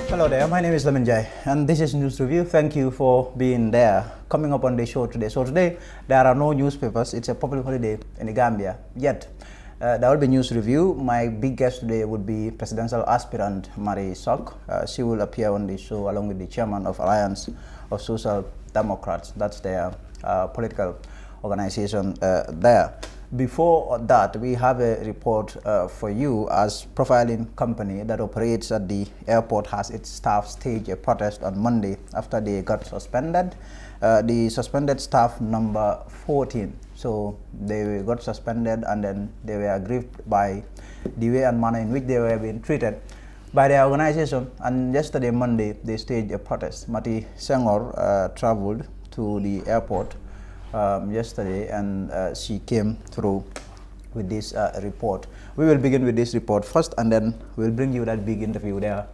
Hello there, my name is Laminjai and this is News Review. Thank you for being there. Coming up on the show today. So today there are no newspapers. It's a public holiday in the Gambia. Yet there will be News Review. My big guest today would be presidential aspirant Mary Sok. She will appear on the show along with the chairman of Alliance of Social Democrats. That's their political organization there. Before that, we have a report for you as profiling company that operates at the airport has its staff stage a protest on Monday after they got suspended. The suspended staff number 14. So they got suspended and then they were aggrieved by the way and manner in which they were being treated by their organization. And yesterday, Monday, they staged a protest. Mati Senghor traveled to the airport yesterday and she came through with this report. We will begin with this report first and then we'll bring you that big interview there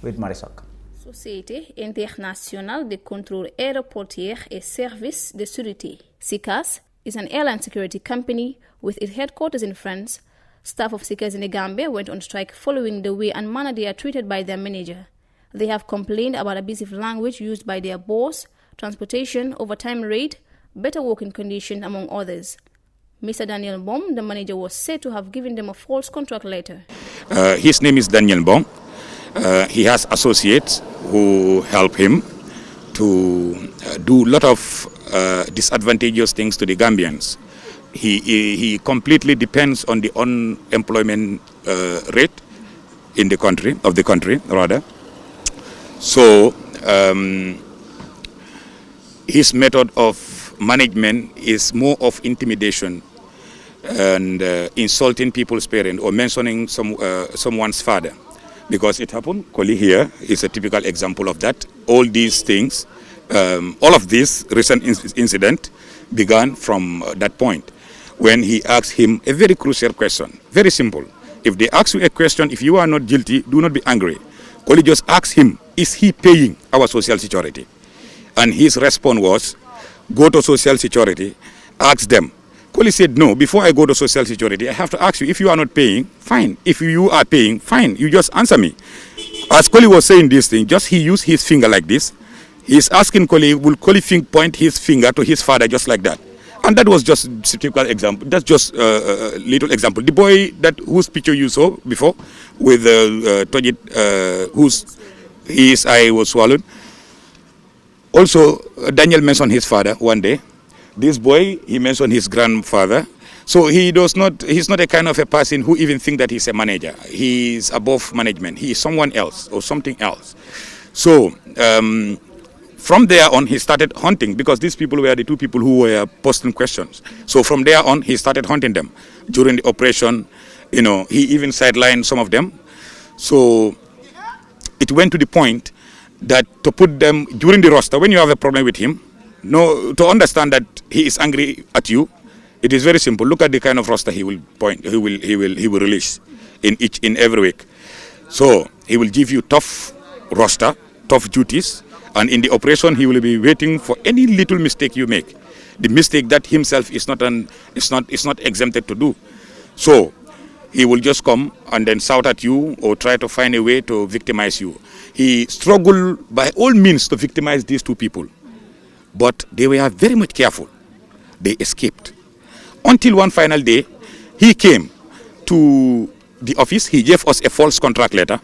with Marisak. Société internationale de contrôle aéroportier et services de sûreté. SICAS is an airline security company with its headquarters in France. Staff of SICAS in the Gambia went on strike following the way and manner they are treated by their manager. They have complained about abusive language used by their boss, transportation, overtime rate, better working conditions, among others. Mr. Daniel Bom, the manager, was said to have given them a false contract letter. His name is Daniel Bom. He has associates who help him to do a lot of disadvantageous things to the Gambians. He completely depends on the unemployment rate in the country, rather. So his method of management is more of intimidation and insulting people's parents or mentioning someone's father. Because it happened, Koli here is a typical example of that. All these things, all of this recent incident began from that point when he asked him a very crucial question, very simple. If they ask you a question, if you are not guilty, do not be angry. Koli just asked him, is he paying our social security? And his response was, go to social security, ask them. Koli said, no, before I go to social security, I have to ask you, if you are not paying, fine. If you are paying, fine. You just answer me. As Koli was saying this thing, just he used his finger like this. He's asking Koli, will Koli point his finger to his father just like that? And that was just a typical example. That's just a little example. The boy whose picture you saw before, with his eye was swollen. Also, Daniel mentioned his father one day. This boy, he mentioned his grandfather. So he's not a kind of a person who even think that he's a manager. He's above management. He is someone else or something else. So from there on, he started hunting because these people were the two people who were posting questions. So from there on, he started hunting them. During the operation, he even sidelined some of them. So it went to the point that to put them during the roster, when you have a problem with him, to understand that he is angry at you, it is very simple. Look at the kind of roster he will release in every week. So he will give you tough roster, tough duties, and in the operation he will be waiting for any little mistake you make, the mistake that himself is not exempted to do. So he will just come and then shout at you or try to find a way to victimize you. He struggled by all means to victimize these two people. But they were very much careful. They escaped. Until one final day, he came to the office. He gave us a false contract letter.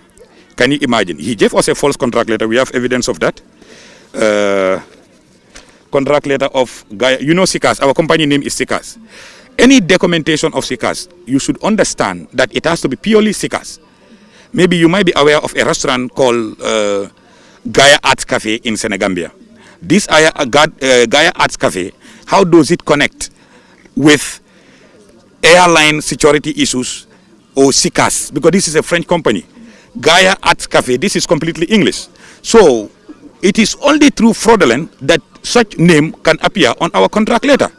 Can you imagine? He gave us a false contract letter. We have evidence of that. Contract letter of Gaia. You know SICAS. Our company name is SICAS. Any documentation of SICAS, you should understand that it has to be purely SICAS. Maybe you might be aware of a restaurant called Gaia Arts Cafe in Senegambia. This Gaia Arts Cafe, how does it connect with airline security issues or SICAS? Because this is a French company. Gaia Arts Cafe, this is completely English. So it is only through fraudulent that such name can appear on our contract letter.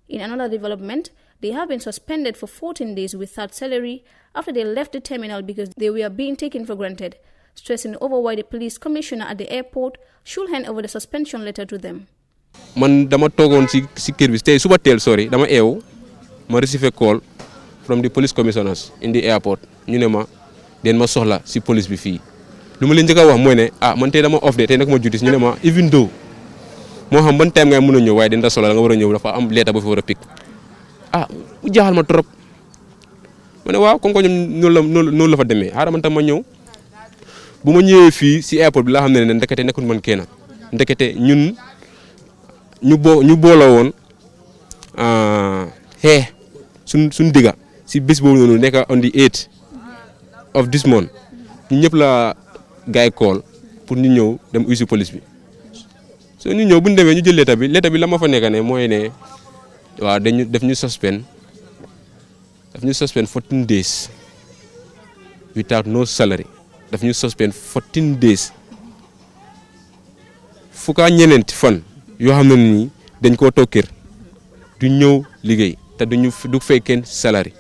In another development, they have been suspended for 14 days without salary after they left the terminal because they were being taken for granted, stressing over why the police commissioner at the airport should hand over the suspension letter to them. Man dama togon si kër bi tay suba tel sorry dama ew ma receive a call from the police commissioners in the airport ñu ne ma den ma soxla si police bi fi lu ma leen njëkk a wax mooy ne man tey dama off de tey nag ma juddis ñu ne ma even though moo xam ban time ngay mën a ñëw waaye dina solo la nga war a ñëw dafa am leeta bu fi war a pick mu jaaxal ma trop ma ne waaw comme que ñoom noonu la fa demee xaaral man tam ma ñëw bu ma ñëwee fii si airport bi laa xam ne ndekete nekkul man kenn ndekete ñun ñu booloo woon suñ digga si bés boobu noonu nekk on the 8th of this month ñu ñëpp la gars yi call pour ñu ñëw dem usi police bi so ñu ñëw bu ñu demee ñu jël lettre bi la ma fa nekk ne mooy ne waaw def ñu suspend 14 days without no salary daf ñu suspend 14 days fukkaa ñeneenti fan yoo xam ne nii dañ koo toog kër du ñëw liggéey te du fay kenn salary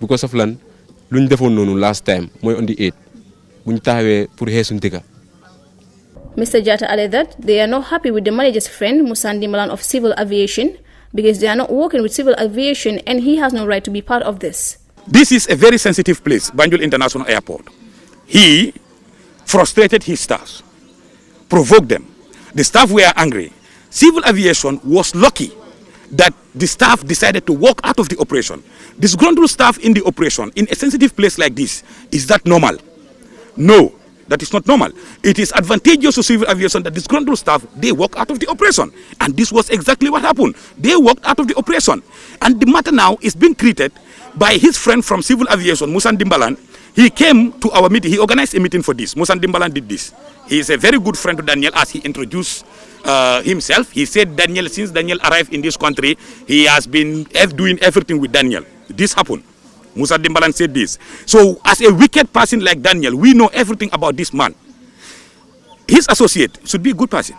bu ko saf lan lu ñu defoon noonu last time mooy on the 8 bu ñu taxawee pour xeesuñ dëkka. Mr. Jatta added that they are not happy with the manager's friend Musandi Malan of Civil Aviation because they are not working with civil aviation and he has no right to be part of this. This is a very sensitive place, Banjul International Airport. He frustrated his staff, provoked them. The staff were angry. Civil aviation was lucky that the staff decided to walk out of the operation. Disgruntled staff in the operation in a sensitive place like this, is that normal? No, that is not normal. It is advantageous to civil aviation that disgruntled staff, they walk out of the operation. And this was exactly what happened. They walked out of the operation. And the matter now is being treated by his friend from civil aviation, Musan Dimbalan. He came to our meeting. He organized a meeting for this. Musan Dimbalan did this. He is a very good friend to Daniel as he introduced himself. He said Daniel, since Daniel arrived in this country, he has been doing everything with Daniel. This happened. Musa Dimbalan said this. So as a wicked person like Daniel, we know everything about this man. His associate should be a good person.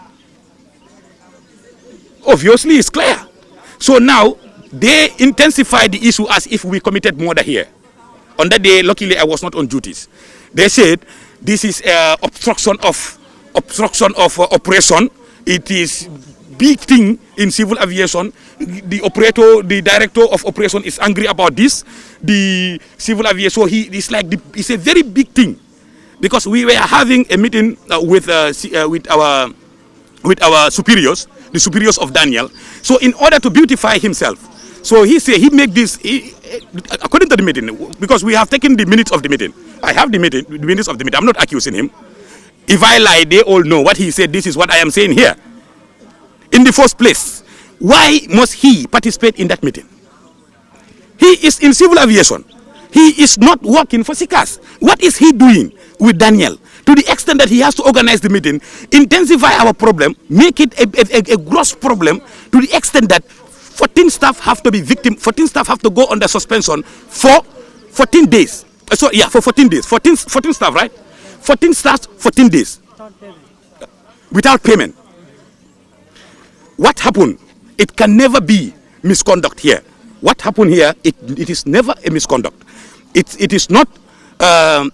Obviously, it's clear. So now, they intensify the issue as if we committed murder here. On that day, luckily, I was not on duties. They said this is obstruction of operation. It is big thing in civil aviation. The operator, the director of operation is angry about this. The civil aviation, it's a very big thing, because we were having a meeting with our superiors, the superiors of Daniel. So in order to beautify himself, so he said he made this according to the meeting, because we have taken the minutes of the meeting. I have the minutes of the meeting. I'm not accusing him. If I lie, they all know what he said. This is what I am saying here. In the first place, why must he participate in that meeting? He is in civil aviation. He is not working for SICAS. What is he doing with Daniel? To the extent that he has to organize the meeting, intensify our problem, make it a gross problem, to the extent that 14 staff have to be victim, 14 staff have to go under suspension for 14 days. So yeah, for 14 days. 14 staff, right? 14 staff, 14 days. Without payment. What happened? It can never be misconduct here. What happened here, it is never a misconduct. It is not to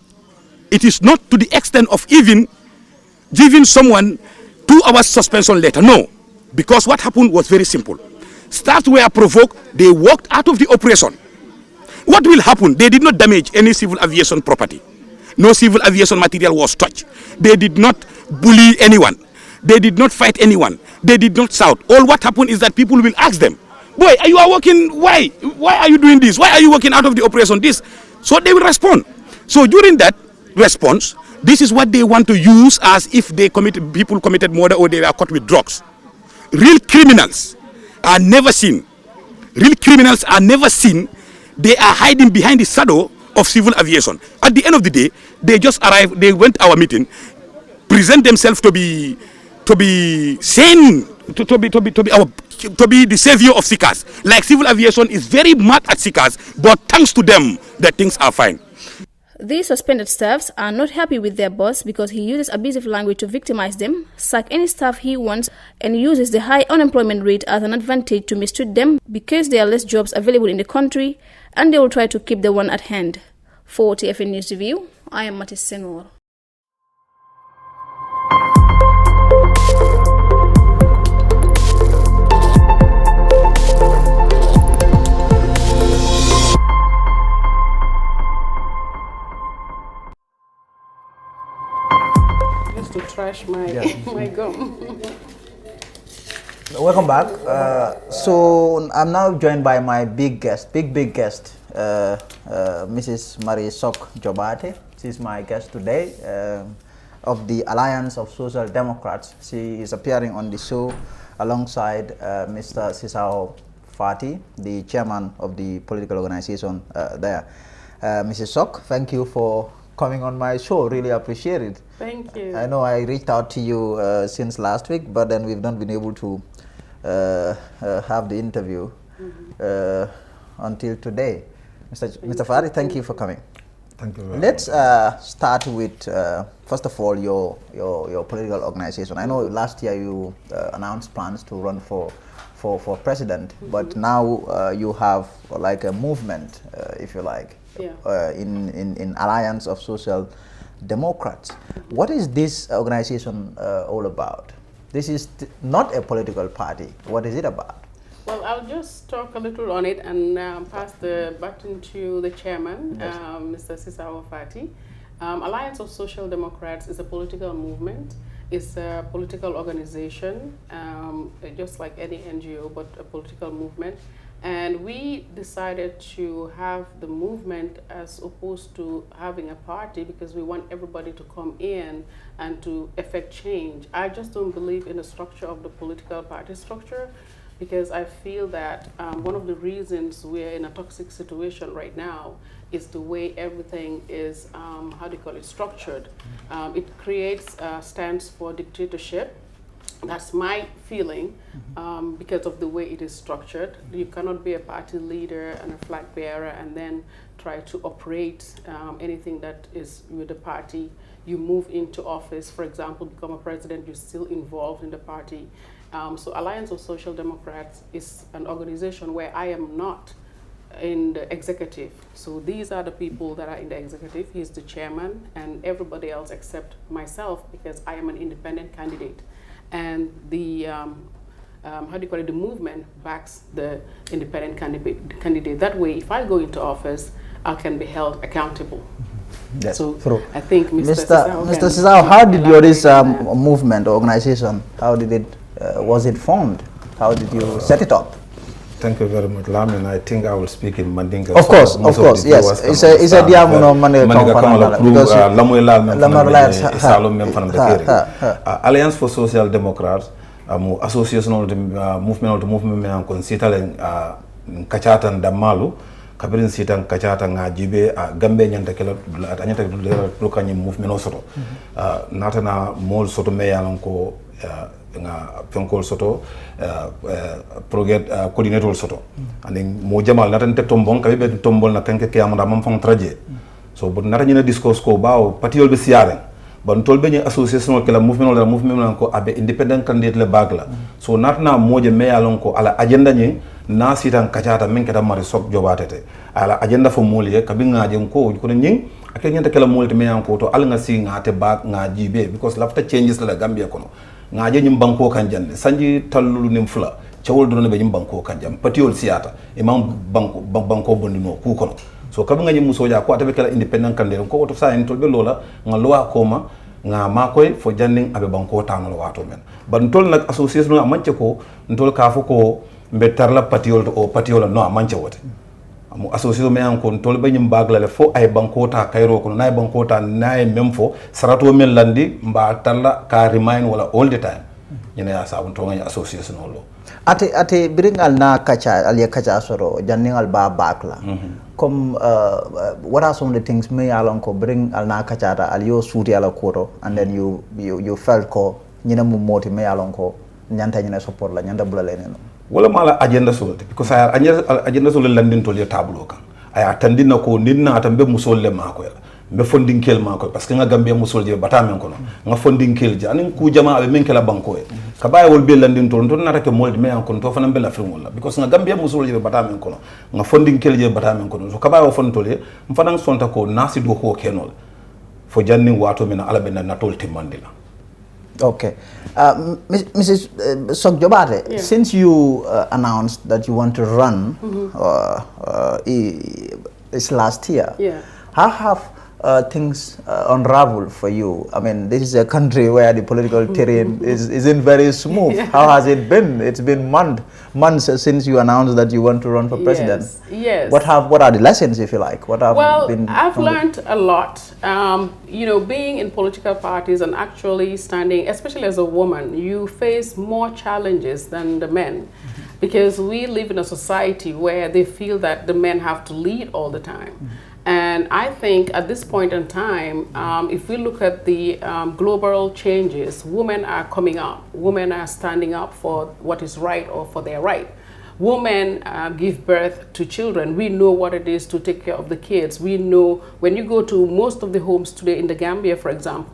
the extent of even giving someone 2 hours suspension later. No, because what happened was very simple. Staff were provoked, they walked out of the operation. What will happen? They did not damage any civil aviation property. No civil aviation material was touched. They did not bully anyone. They did not fight anyone. They did not shout. All what happened is that people will ask them, boy, you are working, why? Why are you doing this? Why are you working out of the operation? This. So they will respond. So during that response, this is what they want to use as if people committed murder or they were caught with drugs. Real criminals are never seen. Real criminals are never seen. They are hiding behind the shadow of civil aviation. At the end of the day, they just arrived, they went to our meeting, present themselves to be sane, to be the savior of SICAS. Like civil aviation is very mad at SICAS, but thanks to them, that things are fine. These suspended staffs are not happy with their boss because he uses abusive language to victimize them, sack any staff he wants, and uses the high unemployment rate as an advantage to mistreat them because there are less jobs available in the country, and they will try to keep the one at hand. For TFN News Review, I am Matis Senghor. just to trash my my gum. Welcome back. So I'm now joined by my big guest, big guest, Mrs. Marie Sok Jobate. She's my guest today of the Alliance of Social Democrats. She is appearing on the show alongside Mr. Sisao Fati, the chairman of the political organization there. Mrs. Sok, thank you for coming on my show. Really appreciate it. Thank you. I know I reached out to you since last week, but then we've not been able to have the interview until today. Mr. Fati, thank you for coming. Thank you very Let's much. start with, first of all, your political organization. I know last year you announced plans to run for president, but now you have like a movement, if you like, in Alliance of Social Democrats. What is this organization all about? This is not a political party. What is it about? Well, I'll just talk a little on it and pass the baton to the chairman, Yes. Mr. Sisao Fati. Alliance of Social Democrats is a political movement. It's a political organization, just like any NGO, but a political movement. And we decided to have the movement as opposed to having a party because we want everybody to come in and to effect change. I just don't believe in the structure of the political party structure because I feel that one of the reasons we're in a toxic situation right now is the way everything is, structured. It creates stands for dictatorship. That's my feeling because of the way it is structured. You cannot be a party leader and a flag bearer and then try to operate anything that is with the party. You move into office, for example, become a president, you're still involved in the party. So Alliance of Social Democrats is an organization where I am not in the executive. So these are the people that are in the executive. He's the chairman and everybody else except myself because I am an independent candidate. And the, the movement backs the independent candidate. That way, if I go into office, I can be held accountable. Yes. So True. I think Mr. Sisao, how did your this movement or organization, how did it, was it formed? How did you set it up? Thank you very much, Lamin. I think I will speak in Mandinka. Of course, yes. It's a diamono Mandinka kamala because Alliance for Social Democrats, association of the movement and consitalen kachatan damalu kabirin sitan kachata nga jibe gambe nyanta kala anyata lokani movement osoto natana mol soto me yalanko nga fenkol soto projet coordinator soto ani mo jamal natan tek tombon kabe be tombol na kanke kiyamada mam fon traje so but nata nyina discourse ko bawo patiol be siaren ban tol be ni association kala movement ko abe independent candidate le bagla so natna moje me yalon ko ala agenda nyi na sitan kachata min kata mari sok jobatete ala agenda fo moliye kabi ngajen ko nyi ake nyanta kala molite me yanko to al nga si ngate bag nga jibe because lafta changes la Gambia kono ngaje nyim banko kan jande sanji tallulu nim fula cewol do be nyim banko kan jam patiol siata imam banko bondino ku kono so kabi ngani musoja ko atabe kala independent candidate ko to sa en to be lola nga loa koma nga makoy fo janning abe banko tanolo wato men ban tol nak association amanche ko ntol ka fo ko mbetar la patiol o patiola no amanche wote amu association me an kon tol be nyim bagla le fo ay banko ta kayro ko nay banko ta nay mem fo sarato men landi mba talla ka remind wala all the time nyina ya sabun to ngani association lo ate biringal na kacha aliya kacha soro janningal ba bakla comme what are some of the things me alon ko bring al na kacha ta aliyo suti ala koro and then you felt ko nyina mu moti me alon ko nyanta nyina support la nyanta bulale neno wala mala agenda solte because agenda solte landin tol ya tablo kan aya tandina ko ninna atambe musolle mako la be fondinkel mako parce que nga Gambia musol je batamen kono nga fondinkel je anin ku jama be men kala banko e ka baye wol be landin tol ton nata ke molde me an kono to fana be la film wala because nga Gambia musol je batamen kono nga fondinkel je batamen kono so ka baye fon tol e mfana sonta ko nasi do ko kenol fo janni wato men ala be na tol timandila. Okay. Mrs. Sok Jobate, since you announced that you want to run this last year, how have things unravel for you? I mean, this is a country where the political terrain isn't very smooth. Yeah. How has it been? It's been months since you announced that you want to run for president. Yes. What are the lessons, if you like? What have been? I've learned a lot. You know, being in political parties and actually standing, especially as a woman, you face more challenges than the men, because we live in a society where they feel that the men have to lead all the time. And I think at this point in time, if we look at the global changes, women are coming up. Women are standing up for what is right or for their right. Women give birth to children. We know what it is to take care of the kids. We know when you go to most of the homes today in the Gambia, for example,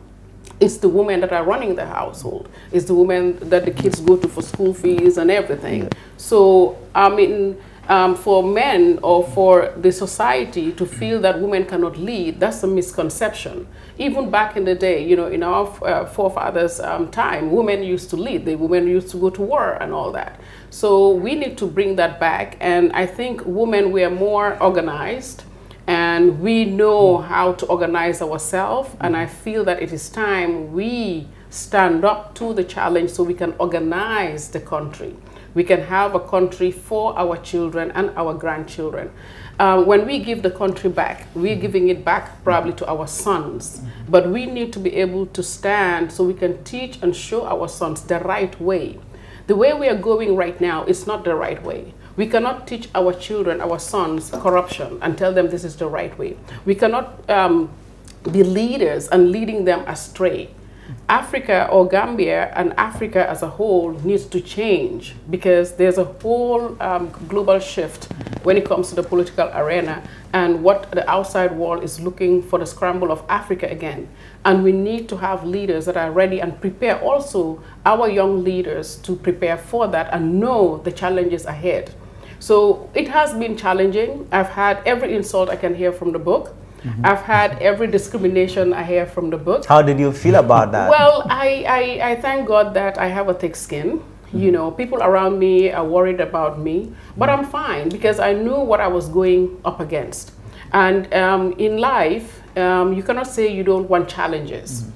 it's the women that are running the household. It's the women that the kids go to for school fees and everything. So, I mean, for men or for the society to feel that women cannot lead, that's a misconception. Even back in the day, you know, in our forefathers' time, women used to lead. The women used to go to war and all that. So we need to bring that back. And I think women were more organized, and we know how to organize ourselves. And I feel that it is time we stand up to the challenge so we can organize the country. We can have a country for our children and our grandchildren. When we give the country back, we're giving it back probably to our sons. But we need to be able to stand so we can teach and show our sons the right way. The way we are going right now is not the right way. We cannot teach our children, our sons, corruption and tell them this is the right way. We cannot be leaders and leading them astray. Africa or Gambia and Africa as a whole needs to change, because there's a whole global shift when it comes to the political arena and what the outside world is looking for, the scramble of Africa again. And we need to have leaders that are ready and prepare also our young leaders to prepare for that and know the challenges ahead. So it has been challenging. I've had every insult I can hear from the book. I've had every discrimination I hear from the book. How did you feel about that? Well, I thank God that I have a thick skin. You know, people around me are worried about me, but I'm fine because I knew what I was going up against. And in life, you cannot say you don't want challenges.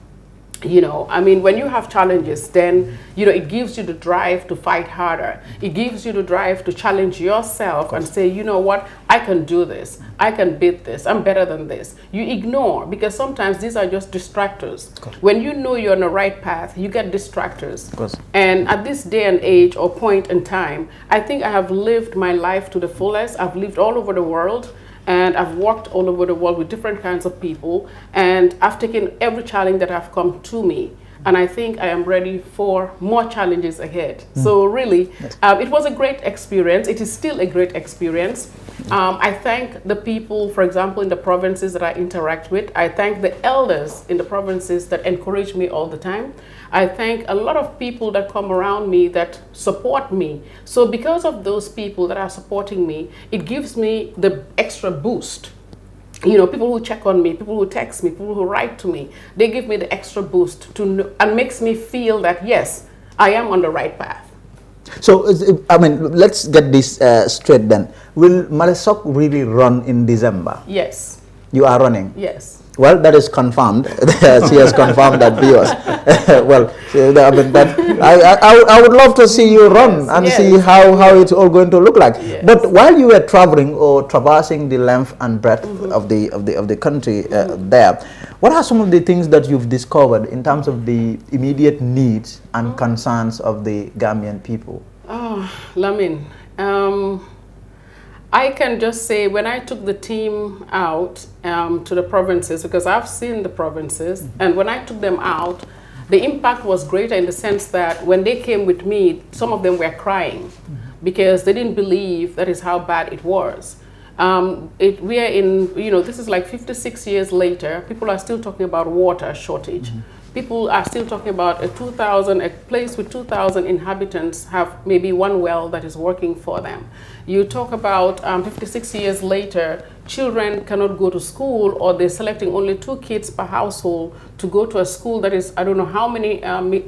You know, I mean, when you have challenges, then, you know, it gives you the drive to fight harder. It gives you the drive to challenge yourself and say, you know what, I can do this. I can beat this. I'm better than this. You ignore, because sometimes these are just distractors. When you know you're on the right path, you get distractors. And at this day and age or point in time, I think I have lived my life to the fullest. I've lived all over the world. And I've worked all over the world with different kinds of people, and I've taken every challenge that have come to me, and I think I am ready for more challenges ahead. So really, it was a great experience. It is still a great experience. I thank the people, for example, in the provinces that I interact with. I thank the elders in the provinces that encourage me all the time. I thank a lot of people that come around me that support me. So because of those people that are supporting me, it gives me the extra boost. You know, people who check on me, people who text me, people who write to me, they give me the extra boost to know, and makes me feel that, yes, I am on the right path. So, I mean, let's get this straight then. Will Malesok really run in December? Yes. You are running? Yes. Well, that is confirmed. She has confirmed that viewers. Well, I mean, I would love to see you run and see how it's all going to look like. But while you were traveling or traversing the length and breadth of the country there, what are some of the things that you've discovered in terms of the immediate needs and concerns of the Gambian people? Oh, Lamin. I can just say when I took the team out to the provinces, because I've seen the provinces, and when I took them out, the impact was greater in the sense that when they came with me, some of them were crying because they didn't believe that is how bad it was. We are in, you know, this is like 56 years later, people are still talking about water shortage. People are still talking about a place with 2,000 inhabitants have maybe one well that is working for them. You talk about 56 years later, children cannot go to school, or they're selecting only 2 kids per household to go to a school that is, I don't know how many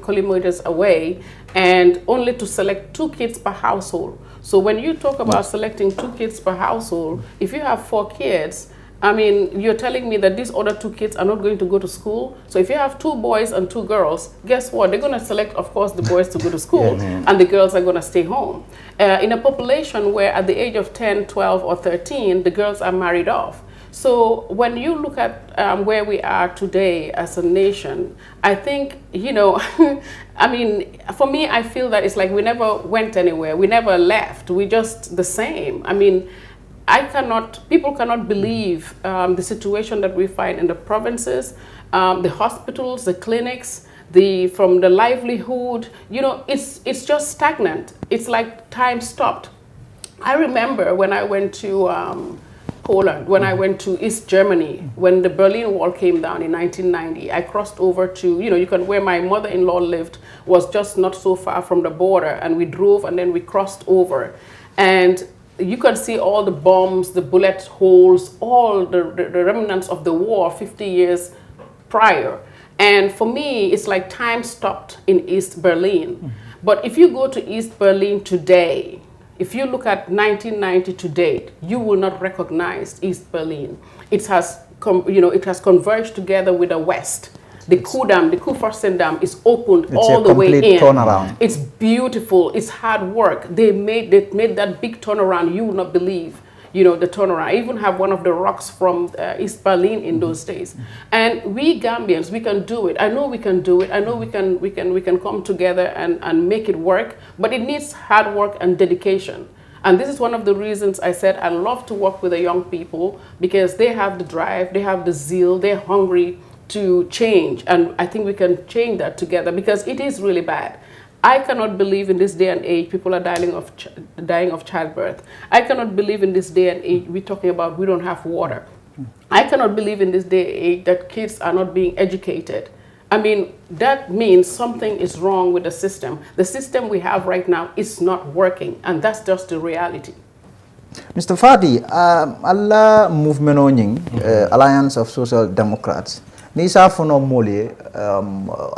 kilometers away, and only to select 2 kids per household. So when you talk about selecting 2 kids per household, if you have 4 kids, I mean, you're telling me that these other 2 kids are not going to go to school. So if you have 2 boys and 2 girls, guess what? They're going to select, of course, the boys to go to school, and the girls are going to stay home. In a population where at the age of 10, 12, or 13, the girls are married off. So when you look at where we are today as a nation, I think, you know, I mean, for me, I feel that it's like we never went anywhere. We never left. We're just the same. I mean, people cannot believe the situation that we find in the provinces, the hospitals, the clinics, from the livelihood, you know, it's just stagnant. It's like time stopped. I remember when I went to Poland, when I went to East Germany, when the Berlin Wall came down in 1990, I crossed over to, you know, where my mother-in-law lived was just not so far from the border, and we drove and then we crossed over. And you can see all the bombs, the bullet holes, all the remnants of the war 50 years prior. And for me, it's like time stopped in East Berlin. But if you go to East Berlin today, if you look at 1990 to date, you will not recognize East Berlin. It has, it has converged together with the West. The Kudamm, the Kurfürstendamm is opened all the way in. It's a complete turnaround. It's beautiful. It's hard work. They made that big turnaround. You will not believe, you know, the turnaround. I even have one of the rocks from East Berlin in those days. And we Gambians, we can do it. I know we can do it. I know we can come together and make it work. But it needs hard work and dedication. And this is one of the reasons I said I love to work with the young people, because they have the drive, they have the zeal, they're hungry to change. And I think we can change that together, because it is really bad. I cannot believe in this day and age people are dying of childbirth. I cannot believe in this day and age we're talking about we don't have water. I cannot believe in this day and age that kids are not being educated. I mean, that means something is wrong with the system. The system we have right now is not working, and that's just the reality. Mr. Fati, Allah movement on Alliance of Social Democrats. Nisa fono mole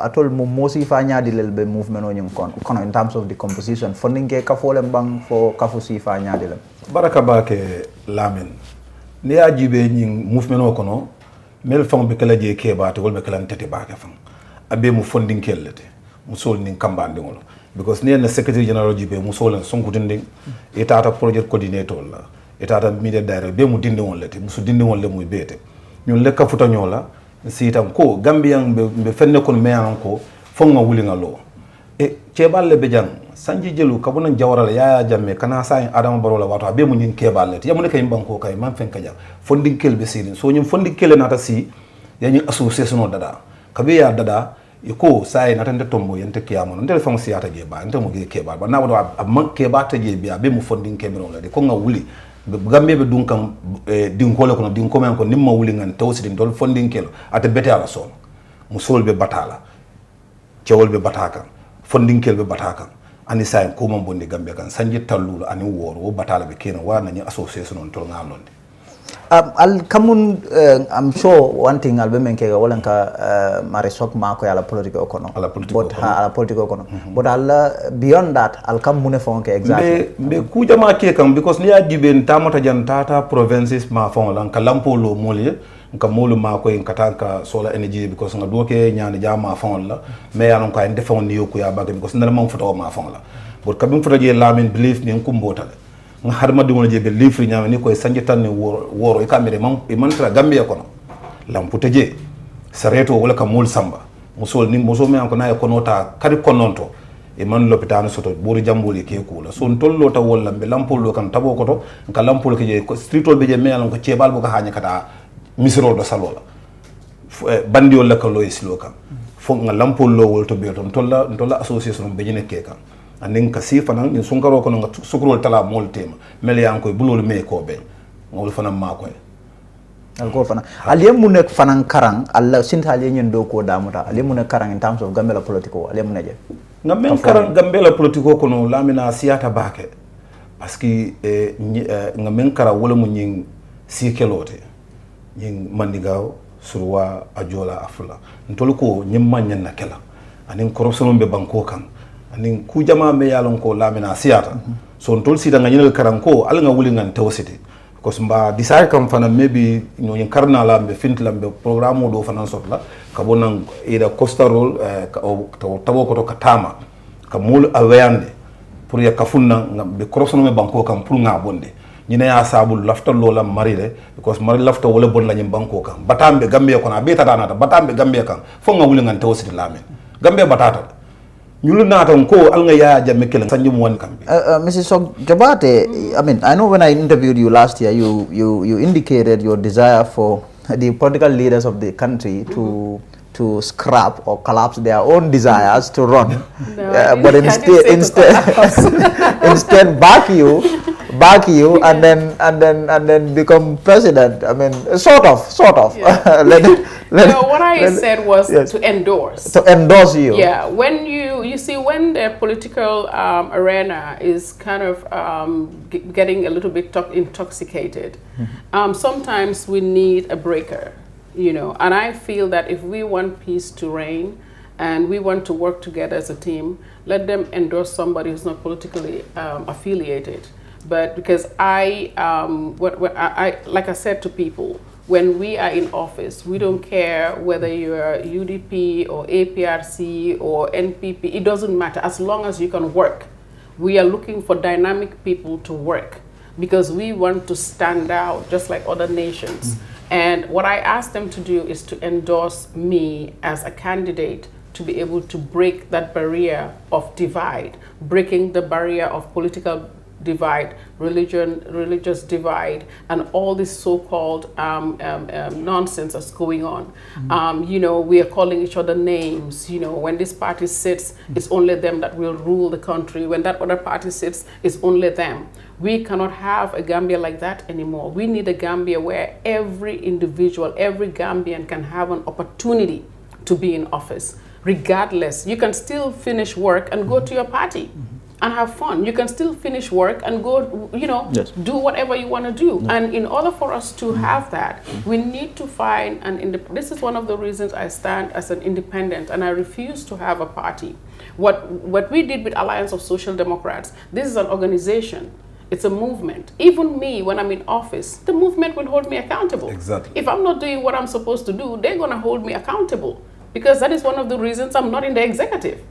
atol mosi fanya dilel movement on kono in terms of the composition funding ke kafole bang for kafusi fanya dilel baraka bake lamin ni ajibe nying movement o kono mel fam be kala je ke baate wol be kala tete bake fam abe mu funding kellete mu sol nin kambande ngolo because ni na secretary general jibe mu sol sonku dinding etata project coordinator la etata media director be mu dindi won lete mu su dindi won le muy bete ñun le kafuta ñola sitam ko gambian be fenne kon meyan ko fonga wulinga lo e ceballe be jang sanji jelu kabuna jawaral ya jamme kana sa adam barola wato be mu nyin keballe ya mu ne kay banko kay man fen kaja fonding kel be sirin so nyum fonding kel nata si ya nyi association dada kabe ya dada e ko sai nata nde tombo yente kiyamo ndel fam siyata je ba nte mo ge kebal ba na wado am kebata je biya be mu fonding kemiro la de ko nga wuli gambe be dun kan din ko le kono din ko men ko nimma wuli ngan tawsidin dol fonding kelo ata bete ala son musol be batala cewol be bataka fonding kel be bataka ani say ko mon bonde gambe kan sanji tallu ani woro wo batala be keno wa na ni association on tol ngalonde al kamun I'm sure one thing I'll be making a walanka marisok mako ala political economy ala political economy but I'll beyond that I'll come mune fonke exactly be kuja ma ke kam because ni adiben tamata jantata provinces ma fon lan ka lampo lo molye nka molu mako en katanka solar energy because nga doke nyaani jama fon la mais yanon ka en defon ni yoku ya bagam because ndala mam foto ma fon la but kabim foto je lamin believe ni ko mbotale nga harma di wona jebe livre nyama ni koy sanje tan ni woro e kamere mantra gambia kono lampute je sareto wala ka mul samba musol ni muso me an ko na ko nota kadi kononto e man l'hôpital soto buri jambuli ke kula so tollo ta wala be lampol lo kan tabo koto ka lampol ke je streetol be je me an ko cebal bo ka hanya kata misro do salola bandi wala ka lo islo kan fo nga lampol lo wol to be ton tolla association be jene ke kan anin ka si fanan in sunkaro kono nga sukrol tala mol tema mel yang koy bulol me ko be ngol fanan ma koy alko fanan aliye mu nek fanan karang alla sinta aliye nyen do ko damuta aliye mu nek karang in terms of gambela politico aliye mu neje nga men karang gambela politico kono lamina siyata bake parce que nga men kara wala mu nyin si kelote nyin mandigaw surwa ajola afula ntol ko nyimma nyen na kela anin corruption be banko kan anin ku jama me yalon ko lamina siyata so ntol sida nga nyinel karanko al nga wuli ngan tawsiti because mba decide kam fana maybe no yin karna la be fint la be programme do fana sot la ka bonan ida costa role ka tabo ko to katama ka mul awayande pour ya kafunna be crossno me banko kam pour nga bonde ñine ya sabul lafta lola marile because mari lafta wala bon la ñim banko kam batambe gambia ko na be tata nata batambe gambia kam fo nga wuli ngan tawsiti lamen gambia batata ñulu nata ko al nga ya jamme kelen sanjum won kambe Mrs. Jabate, I mean, I know when I interviewed you last year, you indicated your desire for the political leaders of the country to scrap or collapse their own desires to run, but instead back you and then become president. I mean, sort of. Yeah. What I said was to endorse. To endorse you. Yeah, when you see when the political arena is kind of getting a little bit intoxicated, sometimes we need a breaker. And I feel that if we want peace to reign and we want to work together as a team, let them endorse somebody who's not politically affiliated. But because I like I said to people, when we are in office, we don't care whether you're UDP or APRC or NPP, it doesn't matter as long as you can work. We are looking for dynamic people to work because we want to stand out just like other nations. And what I asked them to do is to endorse me as a candidate to be able to break that barrier of divide, breaking the barrier of political divide, religious divide, and all this so-called nonsense that's going on. We are calling each other names. When this party sits, it's only them that will rule the country. When that other party sits, it's only them. We cannot have a Gambia like that anymore. We need a Gambia where every individual, every Gambian can have an opportunity to be in office. Regardless, you can still finish work and go to your party and have fun. You can still finish work and go, do whatever you want to do. And in order for us to have that, we need to find this is one of the reasons I stand as an independent and I refuse to have a party. What we did with Alliance of Social Democrats, this is an organization. It's a movement. Even me, when I'm in office, the movement will hold me accountable. Exactly. If I'm not doing what I'm supposed to do, they're going to hold me accountable. Because that is one of the reasons I'm not in the executive.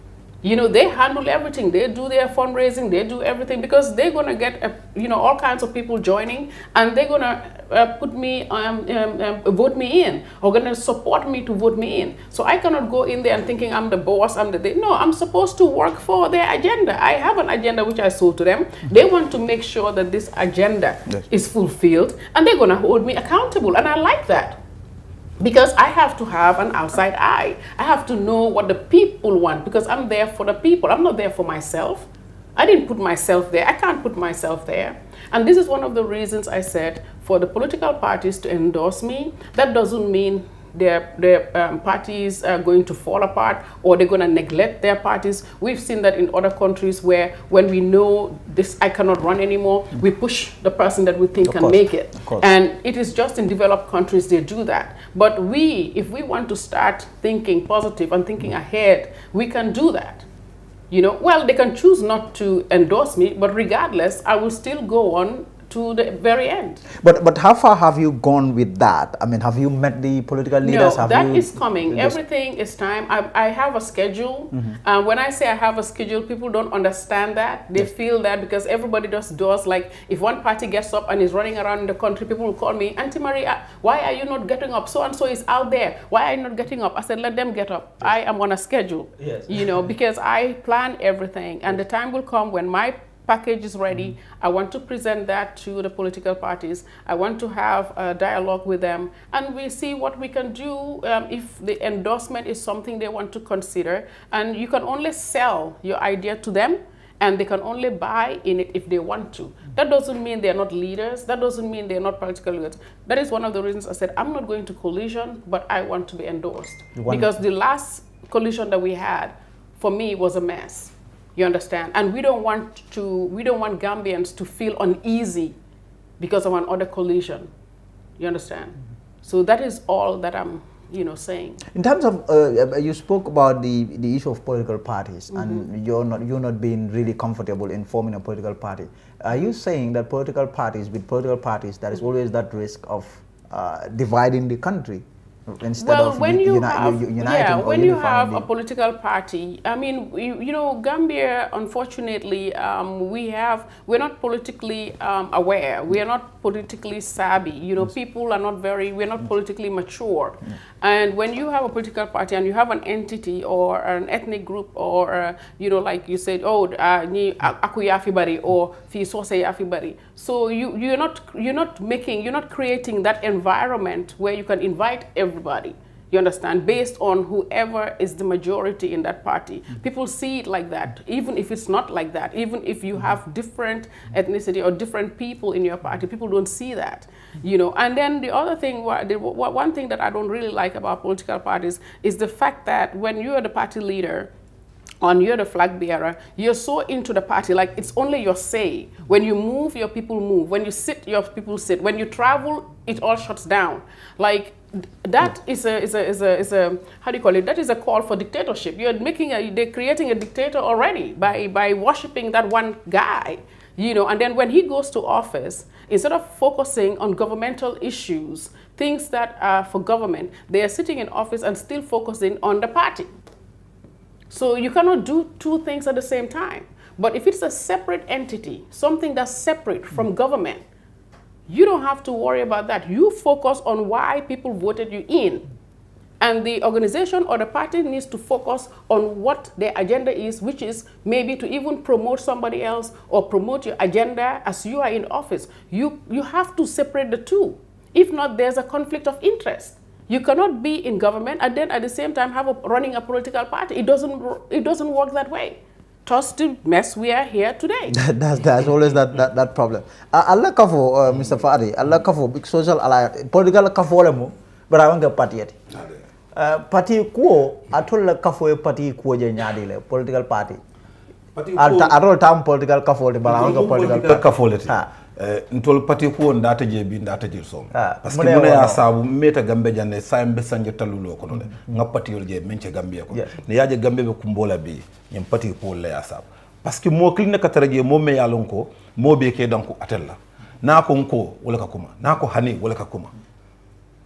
They handle everything. They do their fundraising. They do everything because they're going to get, all kinds of people joining, and they're going to put me, vote me in, or going to support me to vote me in. So I cannot go in there and thinking I'm the boss. No, I'm supposed to work for their agenda. I have an agenda which I sold to them. They want to make sure that this agenda is fulfilled, and they're going to hold me accountable, and I like that. Because I have to have an outside eye. I have to know what the people want because I'm there for the people. I'm not there for myself. I didn't put myself there. I can't put myself there. And this is one of the reasons I said for the political parties to endorse me. That doesn't mean their parties are going to fall apart or they're going to neglect their parties. We've seen that in other countries where when we know this, I cannot run anymore, we push the person that we think can make it. And it is just in developed countries they do that. But if we want to start thinking positive and thinking ahead, we can do that. Well, they can choose not to endorse me, but regardless, I will still go on to the very end. But how far have you gone with that? I mean, have you met the political leaders? No, that is coming. Everything is time. I have a schedule. When I say I have a schedule, people don't understand that. They feel that because everybody just does, like if one party gets up and is running around in the country, people will call me, Auntie Maria, why are you not getting up? So-and-so is out there. Why are you not getting up? I said, let them get up. I am on a schedule, because I plan everything. And the time will come when my package is ready. I want to present that to the political parties. I want to have a dialogue with them, and we see what we can do if the endorsement is something they want to consider. And you can only sell your idea to them, and they can only buy in it if they want to. That doesn't mean they're not leaders. That doesn't mean they're not political leaders. That is one of the reasons I said I'm not going to coalition, but I want to be endorsed. Because the last coalition that we had, for me, was a mess. You understand? And we don't want Gambians to feel uneasy because of another coalition. You understand? So that is all that I'm saying. In terms of, you spoke about the issue of political parties, and you're not being really comfortable in forming a political party. Are you saying that with political parties, there is always that risk of dividing the country instead of uniting? When you have a political party, I mean, Gambia, unfortunately, we're not politically aware. We are not politically savvy. People are not we're not politically mature. And when you have a political party and you have an entity or an ethnic group or, like you said, ni aku yafibari or fi sose yafibari. So you're not creating that environment where you can invite everybody. You understand? Based on whoever is the majority in that party. People see it like that, even if it's not like that. Even if you have different ethnicity or different people in your party, people don't see that. And then the other thing, one thing that I don't really like about political parties is the fact that when you are the party leader, and you're the flag bearer, you're so into the party, like it's only your say. When you move, your people move. When you sit, your people sit. When you travel, it all shuts down. Like that is a how do you call it? That is a call for dictatorship. They're creating a dictator already by worshiping that one guy. And then when he goes to office, instead of focusing on governmental issues, things that are for government, they are sitting in office and still focusing on the party. So you cannot do two things at the same time. But if it's a separate entity, something that's separate from government, you don't have to worry about that. You focus on why people voted you in. And the organization or the party needs to focus on what their agenda is, which is maybe to even promote somebody else or promote your agenda as you are in office. You have to separate the two. If not, there's a conflict of interest. You cannot be in government and then at the same time running a political party. It doesn't work that way. Just the mess we are here today. That's always that problem. Allah kafo, Mr. Fadi. Allah kafo big social alliance, political kafo lemo, but I want to party yet. Party kuo atol kafo party kuo je nyadi le political party. Atol tam political kafo le, but I want to political kafo le. Ntol pati ko ndata je bi ndata je som parce que mona ya sabu meta gambe janne sayambe sanje talulo ko non nga pati yol je menche gambe ko ne yaje gambe be kumbola bi nyam pati ko le ya sabu parce que mo kline ka taraje mo me yalon ko mo be ke danko atella na ko nko wala ka kuma na ko hani wala ka kuma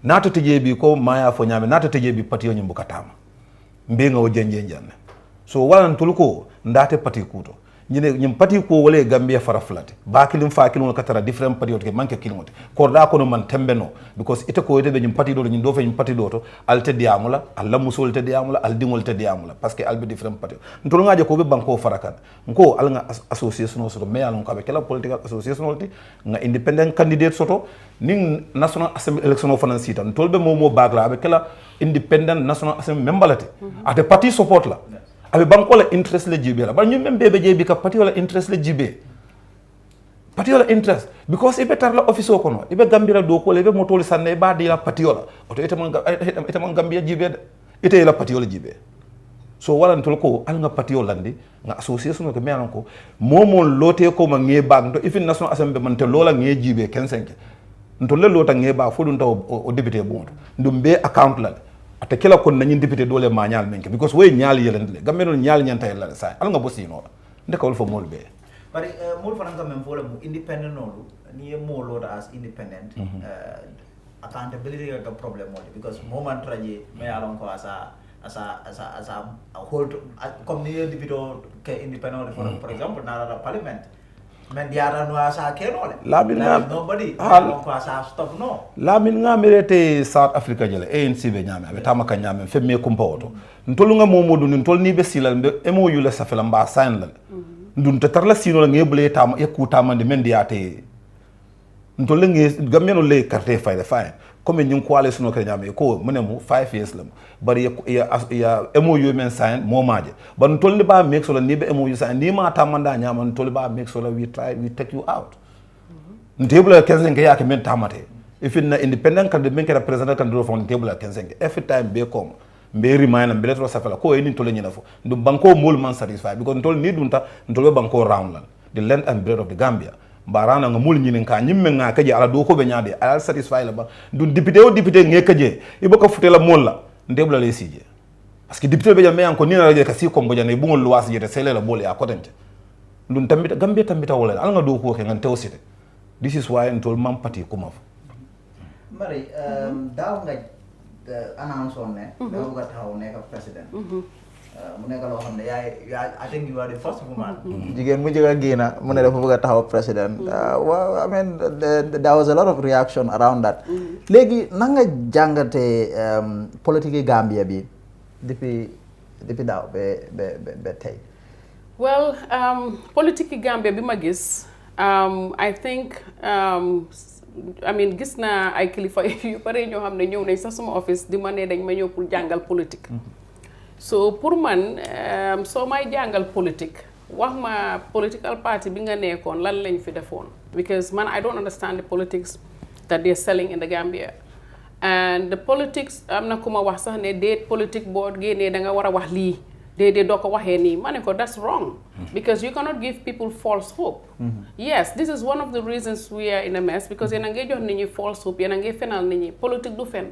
nata teje bi ko maya fo nyame nata teje bi pati yo nyimbu katama mbe nga o jenje janne so wala ntol ko ndate pati kuto ñim pati ko wala Gambia fara flate ba kilim fa kilim ka tara different pati ke manke kilimote ko da ko no man tembeno because ite ko yete be ñim pati do ñim do fe ñim pati do to alte diamula alla musul te diamula al dingol te diamula parce que albe different pati ntol ngaje ko be banko farakan ko al nga association soto me alon ko be kala political association ti nga independent candidate soto ning national assembly election of finance tan ntol be mo bagla be kala independent national assembly membalati ate party support la abe banko la interest le jibe la ba ñu même bebe jibe ka parti wala interest le jibe parti wala interest because ibe tar la office ko no ibe gambira do ko le be motoli sanne ba di la parti wala oto ite man gambia jibe ite la parti wala jibe so wala ntol ko al nga parti wala ndi nga association ko me ko momo lote ko ma nge bag do ifin national assembly man te lola nge jibe 15 ntol le lota nge ba fo dun taw o député bon ndum be account la ate kila kon nañu député dole ma ñaal menke because way ñaal yelende gambe non ñaal ñanta yella sa al nga bossi no ndeka wol fo mol be bari mol fa nga mem fole mu independent nolu ni mo load as independent accountability ga problem mode because moment traje me alon ko asa hold comme ni député ke independent for example na la parliament men diara no asa kenole nobody ko asa stop no lamin nga merete South Africa jele ANC be nyame be tamaka nyame femme kumpa oto ntolu nga momodu ntol ni be silal be MOU la safela mba sign la ndun te tarla sino la ngebule tam ekuta mande men diate ntol nge gameno le carte fayda fine comme ñu ko ale suno kay nyame ko munemu 5 years lam bari ya MOU men sign mo maaje ban ntol ni ba make so la ni be MOU sign ni ma tamanda nyama ntol ba make so la we take you out ntebula 15 ke yake men tamate if in independent can men ke representative can do from table 15 every time be come be remind am beletro safala ko e ni ntol nyina fo ndum banko mol man satisfy because ntol ni dunta ntol be banko round the land and bread of the Gambia barana nga mul ñinin ka ñimme nga kaje ala do ko be nyaade ala satisfy la ba dun député o député nge kaje ibaka futé la mol la ndebla lay sije parce que député be jamé ko ni na raje ka si ko mbojane bu ngol luwas jete sele la bol ya ko tante dun tambita gambia tambita wala al nga do ko ke ngan tewsite this is why entol mam pati kuma mari daw nga announce on ne da nga taw ne ka president mu nekk loo xam ne I think you are the first woman jigéen mu jëga génna mu ne dafa bëgg a taxaw président I mean there was a lot of reaction around that léegi na nga jàngate politique Gambia bi depuis daaw ba tey well politique Gambia bi ma gis I think I mean gis naa ay kilifa yu bare ñoo xam ne ñëw nañ sax suma office di ma ne dañ ma ñëw pour jàngal politique so pour man soo may jàngal politique wax ma political party bi nga nekkoon lan lañ fi defoon because man I don't understand the politics that they're selling in the Gambia and the politics am na ku ma wax sax ne déet politique boo génnee da nga war a wax lii déedéet doo ko waxee nii ma ne ko that's wrong because you cannot give people false hope yes this is one of the reasons we are in a mess because yéen a ngi jox nit ñi false hope yéen a ngi fenal nit ñi politique du fen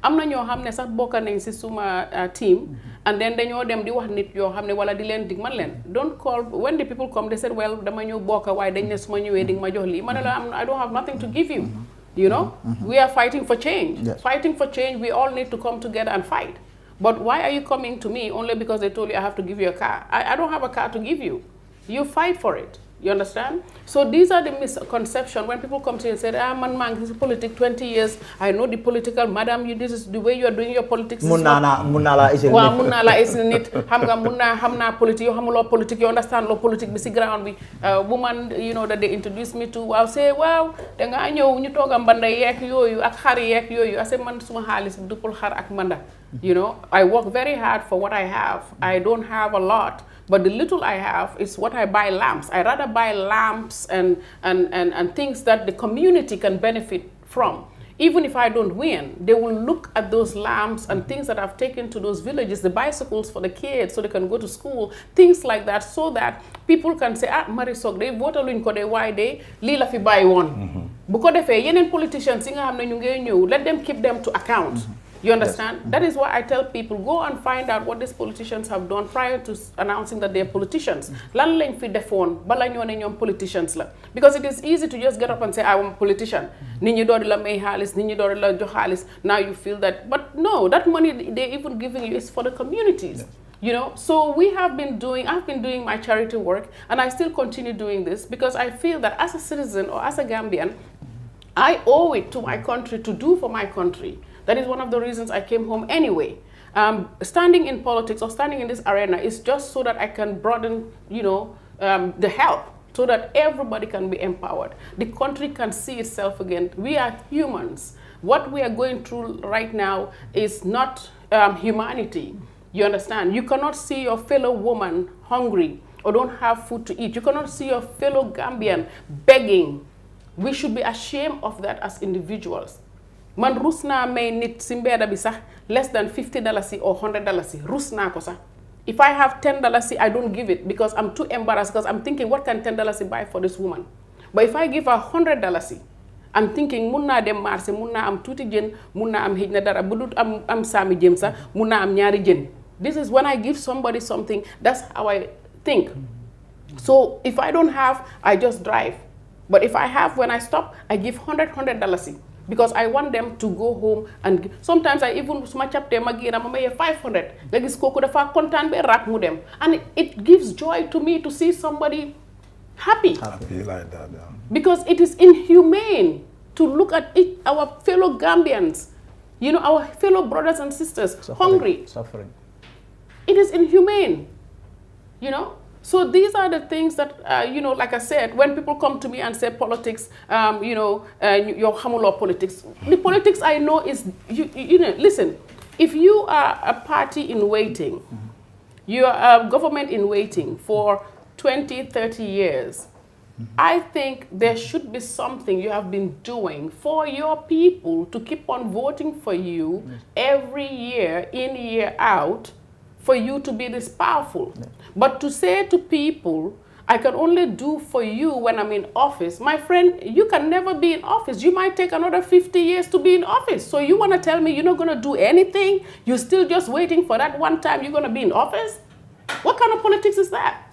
am na ñoo xam ne sax bokk nañ si suma team and then dañoo dem di wax nit yoo xam ne wala di leen dig man leen don't call when the people come they said well dama ñëw bokk waaye dañ ne suma ñëwee dig ma jox lii ma ne la I don't have nothing to give you you know we are fighting for change fighting for change we all need to come together and fight. But why are you coming to me only because they told you I have to give you a car? I don't have a car to give you. You fight for it. You understand? So these are the misconceptions when people come to you and say, man, this is politics 20 years. I know the political, madam, this is the way you are doing your politics. Munala is isn't it? Hamna politics, you hamulo politics, you understand law politics, bisi ground we woman, you know, that they introduced me to, I'll say, wow, denga anyo, you talk ambanda yek yoyu, ak hari yek yoyu. I say, man, suma halis, dupul har ak manda. You know, I work very hard for what I have. I don't have a lot. But the little I have is what I buy lamps. I rather buy lamps and things that the community can benefit from. Even if I don't win, they will look at those lamps and things that I've taken to those villages, the bicycles for the kids so they can go to school, things like that, so that people can say, Marisol, they vote in Kode why they lila fi buy one. Because if yenen politicians let them keep them to account. You understand? Yes. That is why I tell people, go and find out what these politicians have done prior to announcing that they're politicians. Lan lañ fi defoon bala ñoo ne ñoom politicians la. Because it is easy to just get up and say, I'm a politician. Nit ñi door di la may xaalis, nit ñi door di la jox xaalis. Now you feel that. But no, that money they're even giving you is for the communities. Yes. You know, so I've been doing my charity work, and I still continue doing this because I feel that as a citizen or as a Gambian, I owe it to my country to do for my country. That is one of the reasons I came home anyway. Standing in politics or standing in this arena is just so that I can broaden, you know, the help so that everybody can be empowered. The country can see itself again. We are humans. What we are going through right now is not humanity. You understand? You cannot see your fellow woman hungry or don't have food to eat. You cannot see your fellow Gambian begging. We should be ashamed of that as individuals. Man rusna may nit simbeda bi sax less than $50 or $100. Rusna ko sax. If I have $10, I don't give it because I'm too embarrassed because I'm thinking what can $10 buy for this woman? But if I give her $100, I'm thinking mun na dem marché, mun na am tuuti jën, mun na am hej na dara budut am sami jëm sax, mun na am ñaari jën. This is when I give somebody something, that's how I think. So if I don't have, I just drive. But if I have, when I stop, I give $100. Because I want them to go home and sometimes I even $500. And it gives joy to me to see somebody happy. Happy like that, yeah. Because it is inhumane to look at our fellow Gambians, you know, our fellow brothers and sisters hungry. Suffering. It is inhumane, you know. So these are the things that, you know, like I said, when people come to me and say politics, you know, your hamulo politics. The politics I know is, you know, listen, if you are a party in waiting, you are a government in waiting for 20, 30 years, I think there should be something you have been doing for your people to keep on voting for you every year, in, year out, for you to be this powerful. But to say to people, I can only do for you when I'm in office. My friend, you can never be in office. You might take another 50 years to be in office. So you want to tell me you're not going to do anything? You're still just waiting for that one time you're going to be in office? What kind of politics is that?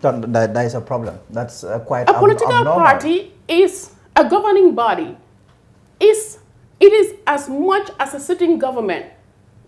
That is a problem. That's quite a political abnormal. Party is a governing body. It is as much as a sitting government,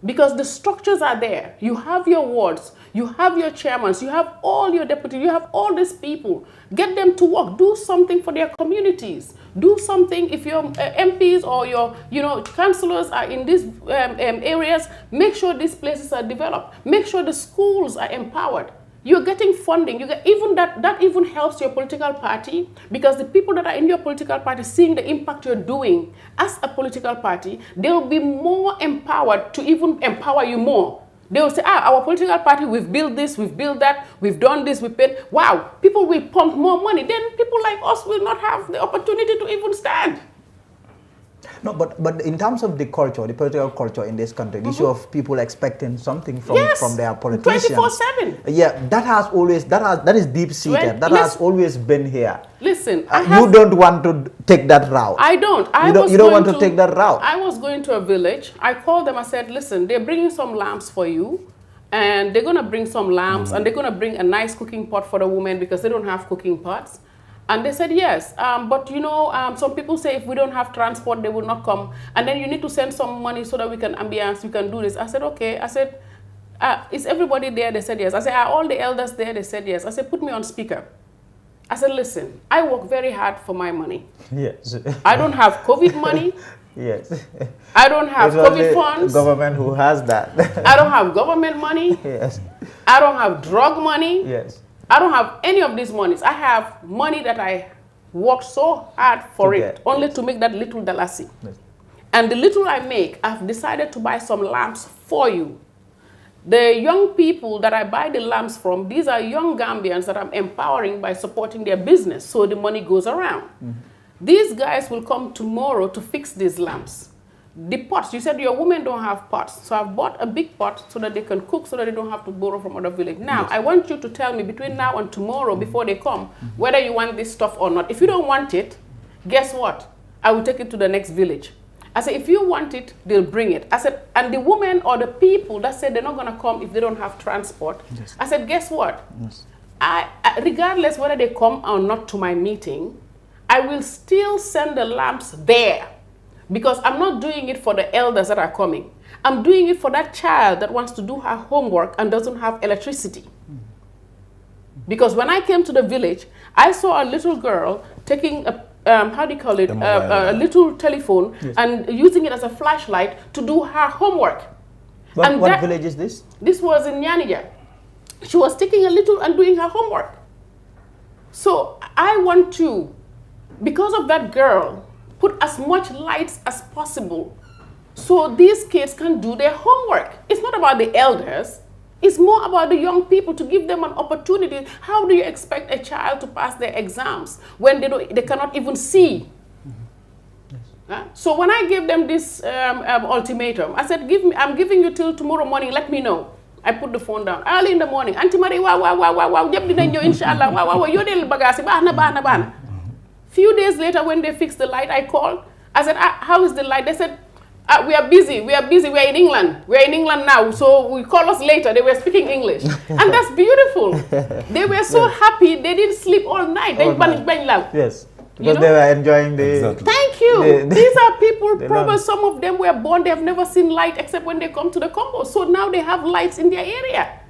because the structures are there. You have your wards, you have your chairmans, you have all your deputies, you have all these people. Get them to work. Do something for their communities. Do something if your MPs or your councillors are in these areas. Make sure these places are developed. Make sure the schools are empowered. You're getting funding. You get, even that even helps your political party, because the people that are in your political party, seeing the impact you're doing as a political party, they'll be more empowered to even empower you more. They will say, our political party, we've built this, we've built that, we've done this, we've paid. Wow, people will pump more money. Then people like us will not have the opportunity to even stand. No, but in terms of the culture, the political culture in this country, the issue of people expecting something from their politicians. 24/7. Yeah, that is deep seated. That has always been here. Listen, you don't want to take that route. I don't. You don't want to take that route. I was going to a village. I called them. I said, listen, they're bringing some lamps for you, and they're gonna bring some lamps, and they're gonna bring a nice cooking pot for the women because they don't have cooking pots. And they said, yes, but some people say if we don't have transport, they will not come. And then you need to send some money so that we can do this. I said, okay. I said, is everybody there? They said, yes. I said, are all the elders there? They said, yes. I said, put me on speaker. I said, listen, I work very hard for my money. Yes. I don't have COVID money. Yes. I don't have COVID funds. Government who has that. I don't have government money. Yes. I don't have drug money. Yes. I don't have any of these monies. I have money that I worked so hard for only to make that little dalasi. Yes. And the little I make, I've decided to buy some lamps for you. The young people that I buy the lamps from, these are young Gambians that I'm empowering by supporting their business, so the money goes around. These guys will come tomorrow to fix these lamps. The pots, you said your women don't have pots, so I've bought a big pot so that they can cook, so that they don't have to borrow from other village. Now, I want you to tell me between now and tomorrow, before they come, whether you want this stuff or not. If you don't want it, guess what? I will take it to the next village. I said, if you want it, they'll bring it. I said, and the women or the people that said they're not going to come if they don't have transport, I said, guess what? I, regardless whether they come or not to my meeting, I will still send the lamps there. Because I'm not doing it for the elders that are coming. I'm doing it for that child that wants to do her homework and doesn't have electricity. Because when I came to the village, I saw a little girl taking a, a little telephone and using it as a flashlight to do her homework. What village is this? This was in Nyanija. She was taking a little and doing her homework. So I want to, because of that girl, put as much lights as possible so these kids can do their homework. It's not about the elders. It's more about the young people, to give them an opportunity. How do you expect a child to pass their exams when they cannot even see? So when I gave them this ultimatum, I said, I'm giving you till tomorrow morning, let me know. I put the phone down. Early in the morning, Auntie Marie, inshallah, Few days later, when they fixed the light, I called. I said, how is the light? They said, we are busy. We are in England. We are in England now, so we call us later. They were speaking English. And that's beautiful. They were so happy. They didn't sleep all night. Yes, because they were enjoying the... Thank you. These are people, probably some of them were born, they have never seen light except when they come to the Congo. So now they have lights in their area.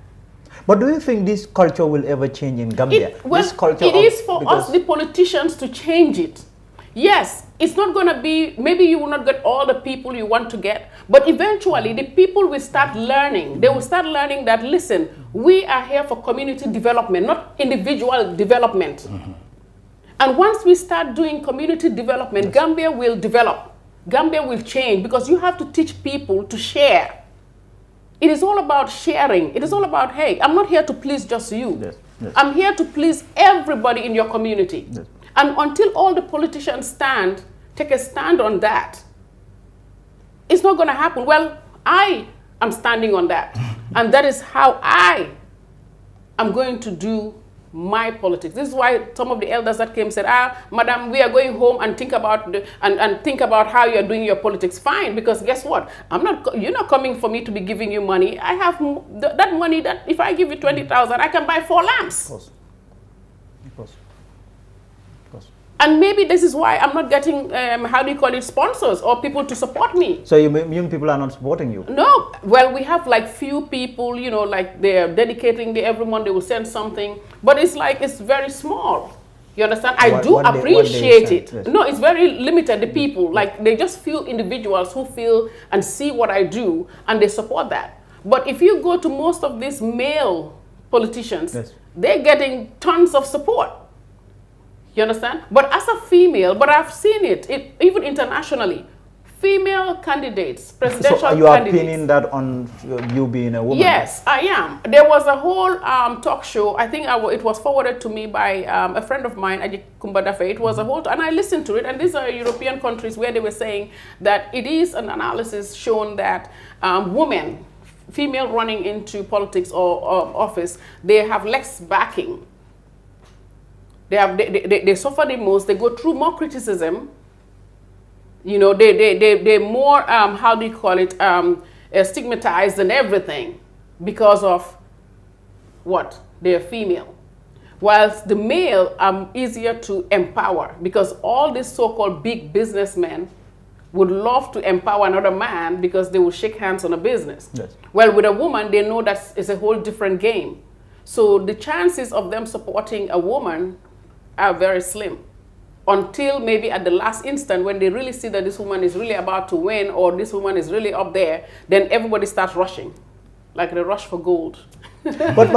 But do you think this culture will ever change in Gambia? It is for us, the politicians, to change it. Yes, it's not going to be, maybe you will not get all the people you want to get, but eventually the people will start learning. They will start learning that, listen, we are here for community development, not individual development. And once we start doing community development, Gambia will develop. Gambia will change, because you have to teach people to share. It is all about sharing. It is all about, hey, I'm not here to please just you. I'm here to please everybody in your community. And until all the politicians take a stand on that, it's not going to happen. Well, I am standing on that. And that is how I am going to do my politics. This is why some of the elders that came said, madam, we are going home and think about and think about how you're doing your politics. Fine, because guess what? You're not coming for me to be giving you money. I have that money that if I give you 20,000, I can buy 4 lamps. Of course. Of course. And maybe this is why I'm not getting, sponsors or people to support me. So young people are not supporting you? No. Well, we have like few people, like they're dedicating every month they will send something. But it's like, it's very small. You understand? I do appreciate it. Yes. No, it's very limited, the people. Like, they just few individuals who feel and see what I do, and they support that. But if you go to most of these male politicians, yes, they're getting tons of support. You understand? But as a female, but I've seen it even internationally, female candidates, presidential candidates. So you are pinning that on you being a woman? Yes, I am. There was a whole talk show. I think it was forwarded to me by a friend of mine, Aji Kumbadafe. It was a whole, and I listened to it. And these are European countries where they were saying that it is an analysis shown that women, female running into politics or office, they have less backing. They suffer the most. They go through more criticism. They're more stigmatized and everything because of what? They're female. Whilst the male are easier to empower, because all these so-called big businessmen would love to empower another man because they will shake hands on a business. Yes. Well, with a woman, they know that it's a whole different game. So the chances of them supporting a woman are very slim, until maybe at the last instant when they really see that this woman is really about to win or this woman is really up there, then everybody starts rushing, like the rush for gold. but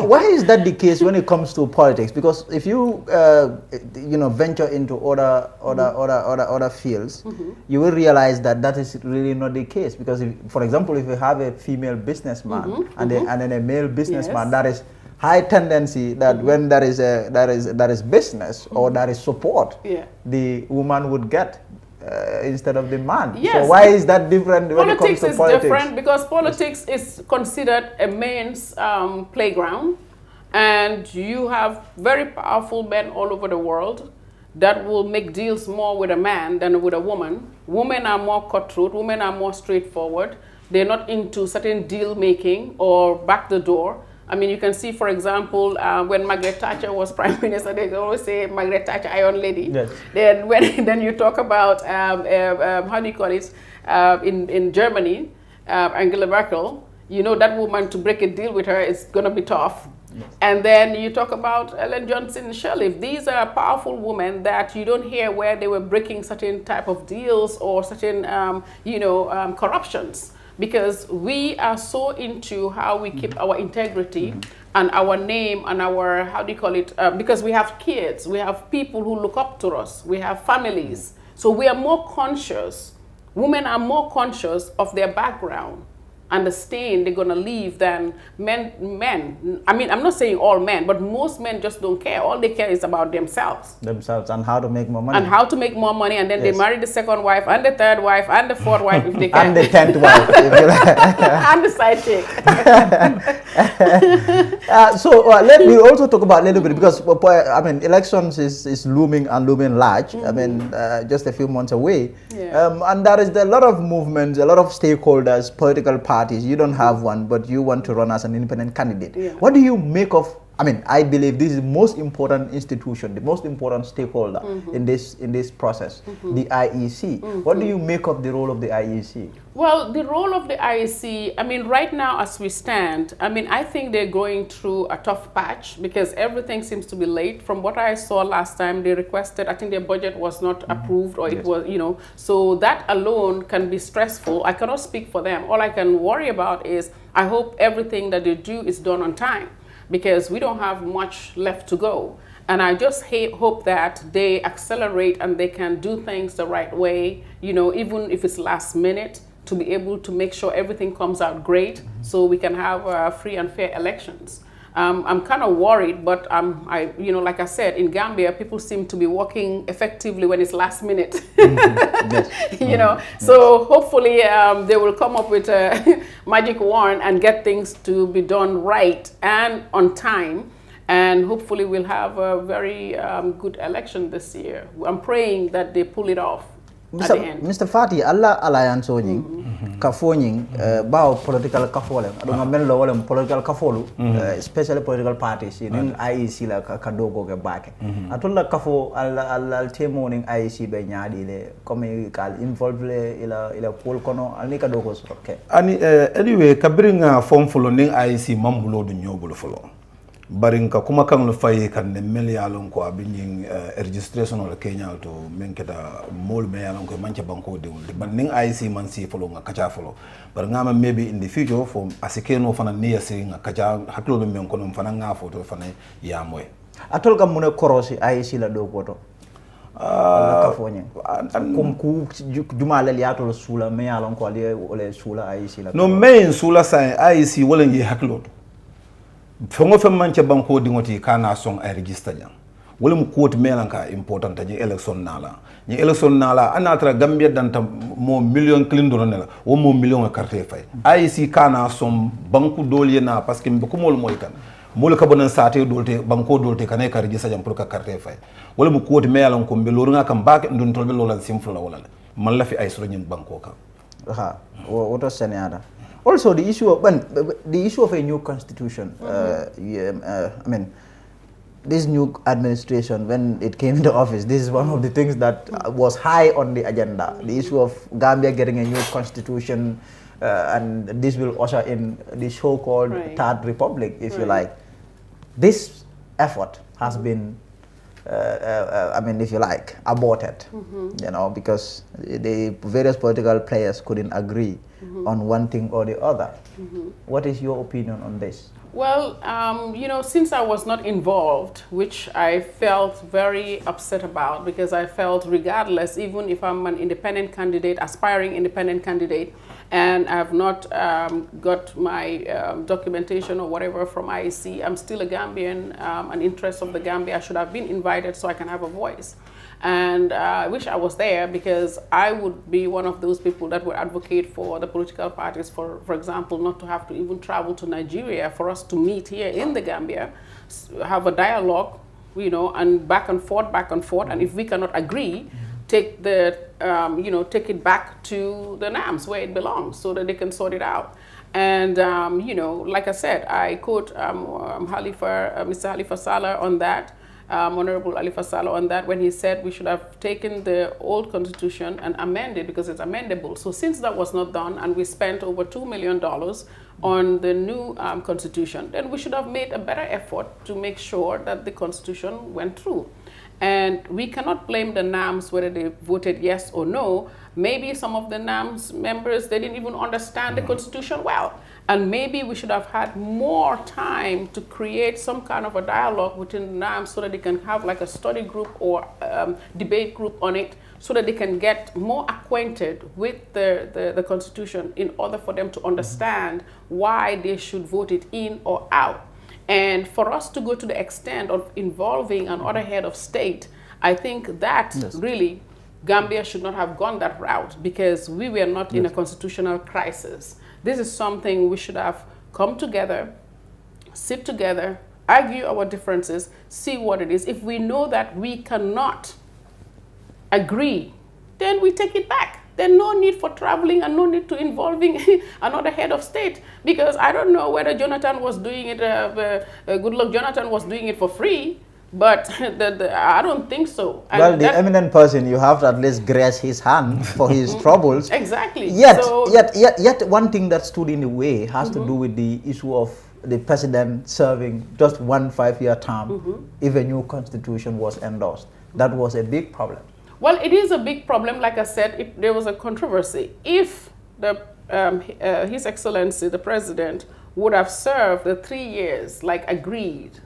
why is that the case when it comes to politics? Because if you venture into other fields, you will realize that is really not the case. Because for example, if you have a female businessman and then a male businessman, yes, that is high tendency that when there is business or there is support, yeah, the woman would get instead of the man. Yes. So why is that different when it comes to politics? Politics is different because politics is considered a man's playground, and you have very powerful men all over the world that will make deals more with a man than with a woman. Women are more cutthroat. Women are more straightforward. They're not into certain deal making or back the door. I mean, you can see, for example, when Margaret Thatcher was Prime Minister, they always say Margaret Thatcher, Iron Lady. Yes. Then you talk about, in Germany, Angela Merkel, that woman, to break a deal with her is going to be tough. Yes. And then you talk about Ellen Johnson Sirleaf. These are powerful women that you don't hear where they were breaking certain type of deals or certain, corruptions. Because we are so into how we keep our integrity and our name and our, because we have kids, we have people who look up to us, we have families. So we are more conscious, women are more conscious of their background and the stain they're gonna leave than men. I mean, I'm not saying all men, but most men just don't care. All they care is about themselves. And how to make more money. And how to make more money, and then yes, they marry the second wife and the third wife and the fourth wife if they can. And the 10th wife. If you like. And the side chick. Let me also talk about a little bit, because I mean, elections is looming and looming large. I mean, just a few months away. Yeah. And there is a lot of movements, a lot of stakeholders, political parties. You don't have one, but you want to run as an independent candidate. Yeah. What do you make of, I mean, I believe this is the most important institution, the most important stakeholder in this process, the IEC. What do you make of the role of the IEC? Well, the role of the IEC, I mean, right now as we stand, I mean, I think they're going through a tough patch because everything seems to be late. From what I saw last time, they requested, I think their budget was not approved, or yes, it was, so that alone can be stressful. I cannot speak for them. All I can worry about is I hope everything that they do is done on time, because we don't have much left to go. And I just hope that they accelerate and they can do things the right way, even if it's last minute, to be able to make sure everything comes out great so we can have free and fair elections. I'm kind of worried, but like I said, in Gambia, people seem to be working effectively when it's last minute. Yes. So hopefully they will come up with a magic wand and get things to be done right and on time. And hopefully we'll have a very good election this year. I'm praying that they pull it off at the end. Mr. Fati, Allah alliance onying kafonying bao political kafole adonga mello wala political kafolu especially political parties in IEC la kadogo ke bake atolla kafo al temoning IEC be nyaadi le comme kal involve ila pol kono alni kadogo so okay ani anyway kabringa form folo ning IEC mambulo du nyobul folo barinka kuma kan lo fayi kan ne mel yalon ko abin registration wala Kenya to menketa mol me yalon ko mancha banko de ban ning IC man si folo nga kacha folo bar ngama maybe in the future for asikeno fana niya si nga kacha haklo be men ko non fana nga foto fana ya moy atol kam mune korosi IC la do goto comme ku jumalel yatol sula me yalon ko ale ole sula IC la no main sula sa IC wala ngi haklo fongo fem manche banko dingoti kana song ay register jang wala mu quote melanka important ni election nala anatra Gambia danta mo million clindo nela wo mo million carte fay IC kana som banku dolye na parce que ko mol moy kan mol ka bonan sate dolte banko dolte kanay ka register jang pour ka carte fay wala mu quote melan ko be lorunga kam baake ndun tolbe lolan simfula wala man la fi ay soro nyim banko ka ha woto senada. Also, the issue of a new constitution. I mean, this new administration, when it came into office, this is one of the things that was high on the agenda. The issue of Gambia getting a new constitution, and this will usher in the so-called Third Republic, if you like. This effort has been, I mean, if you like, aborted. You know, because the various political players couldn't agree on one thing or the other. What is your opinion on this? Well, you know, since I was not involved, which I felt very upset about, because I felt regardless, even if I'm an independent candidate, aspiring independent candidate, and I've not got my documentation or whatever from IEC, I'm still a Gambian, an interest of the Gambia. I should have been invited so I can have a voice. And I wish I was there, because I would be one of those people that would advocate for the political parties, for example, not to have to even travel to Nigeria, for us to meet here in the Gambia, have a dialogue, you know, and back and forth, and if we cannot agree, take the, you know, take it back to the NAMS where it belongs, so that they can sort it out. And, you know, like I said, I quote Mr. Halifa Saleh on that, Honorable Halifa Saleh on that, when he said we should have taken the old constitution and amended, because it's amendable. So since that was not done, and we spent over $2 million on the new constitution, then we should have made a better effort to make sure that the constitution went through. And we cannot blame the NAMS whether they voted yes or no. Maybe some of the NAMS members, they didn't even understand the constitution well. And maybe we should have had more time to create some kind of a dialogue within the NAMS, so that they can have like a study group or debate group on it, so that they can get more acquainted with the constitution, in order for them to understand why they should vote it in or out. And for us to go to the extent of involving another head of state, I think that really Gambia should not have gone that route, because we were not in a constitutional crisis. This is something we should have come together, sit together, argue our differences, see what it is. If we know that we cannot agree, then we take it back. Then no need for traveling and no need to involving another head of state, because I don't know whether Jonathan was doing it, Goodluck Jonathan was doing it for free, but I don't think so. And well, the eminent person, you have to at least grace his hand for his troubles. Exactly. Yet one thing that stood in the way has to do with the issue of the president serving just 1 5-year term if a new constitution was endorsed. That was a big problem. Well, it is a big problem. Like I said, there was a controversy. If His Excellency, the President, would have served the 3 years, like agreed,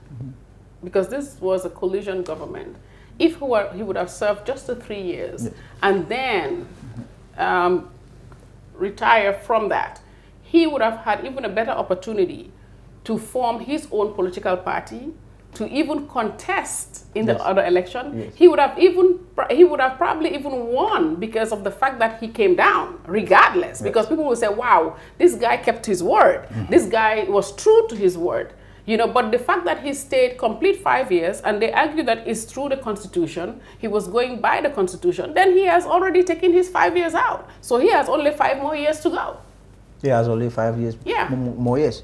because this was a coalition government, if he would have served just the 3 years and then retire from that, he would have had even a better opportunity to form his own political party, to even contest in the other election. He would have probably even won, because of the fact that he came down regardless, because people will say, wow, this guy kept his word. This guy was true to his word. You know, but the fact that he stayed complete 5 years, and they argue that it's through the Constitution, he was going by the Constitution, then he has already taken his 5 years out. So he has only 5 more years to go. He has only 5 years more years.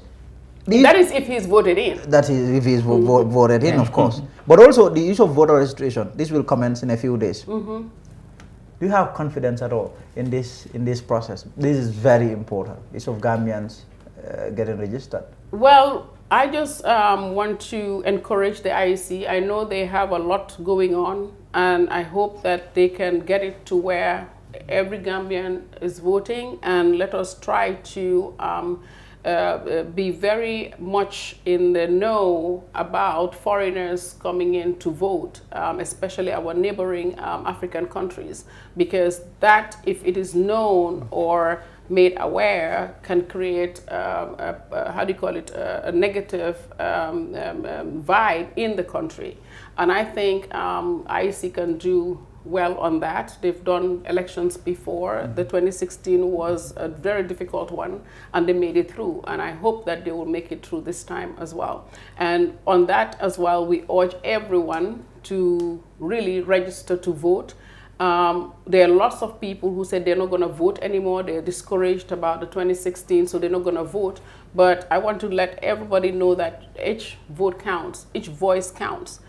That is if he's voted in. That is if he's voted in, of course. But also the issue of voter registration, this will commence in a few days. Do you have confidence at all in this process? This is very important, issue of Gambians getting registered. Well, I just want to encourage the IEC. I know they have a lot going on, and I hope that they can get it to where every Gambian is voting, and let us try to be very much in the know about foreigners coming in to vote, especially our neighboring African countries, because that, if it is known or made aware, can create a negative vibe in the country. And I think IEC can do well on that. They've done elections before. The 2016 was a very difficult one, and they made it through. And I hope that they will make it through this time as well. And on that as well, we urge everyone to really register to vote. There are lots of people who said they're not going to vote anymore. They're discouraged about the 2016, so they're not going to vote. But I want to let everybody know that each vote counts, each voice counts.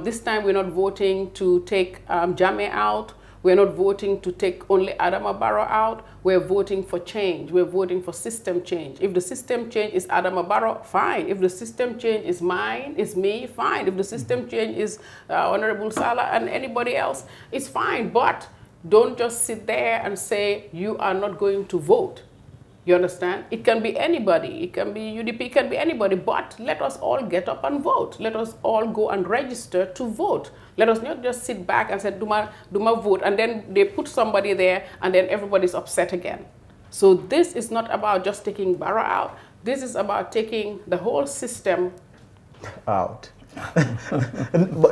This time we're not voting to take Jammeh out. We're not voting to take only Adama Barrow out. We're voting for change. We're voting for system change. If the system change is Adama Barrow, fine. If the system change is mine, is me, fine. If the system change is Honorable Salah and anybody else, it's fine. But don't just sit there and say you are not going to vote. You understand? It can be anybody. It can be UDP, it can be anybody. But let us all get up and vote. Let us all go and register to vote. Let us not just sit back and say, do my vote, and then they put somebody there, and then everybody's upset again. So this is not about just taking Barrow out. This is about taking the whole system out.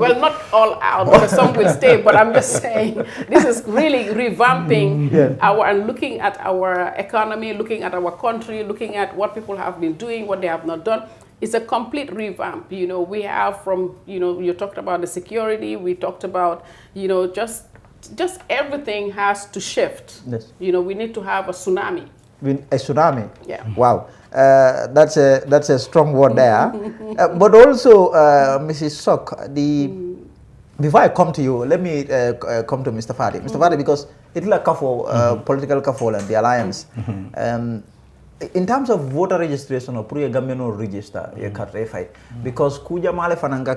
Well, not all out, because some will stay, but I'm just saying this is really revamping and looking at our economy, looking at our country, looking at what people have been doing, what they have not done. It's a complete revamp. You know, we have from, you know, you talked about the security, we talked about, you know, just everything has to shift. Yes. You know, we need to have a tsunami. A tsunami? Yeah. Wow. That's a strong word there. But also, Mrs. Sok, before I come to you, let me come to Mr. Fadi. Mr. Fadi, because it's like political kafol and the alliance. In terms of voter registration, or Puria Gambiano register, you can't fight because Kuja Male Fananga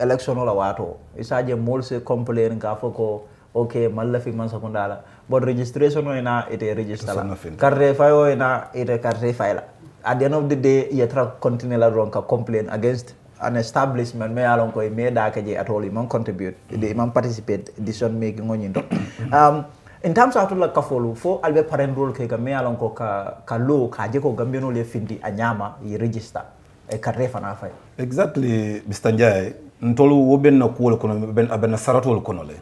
election or wato. It's a molse complain kafoko. Okay, malafi man sakundala, but registration ina ite register la. Carre fayo ina ite carre file. At the end of the day, you try continue la ronka complain against an establishment me alon ko me da kaje at all man contribute, they man participate decision making on you. In terms of la kafolu fo albe parent role ke me alon ko ka lo ka je ko gambino le findi anyama yi register e carre fana fay. Exactly, Mr. Njai, ntolu woben na kuol kono ben abena saratol kono le.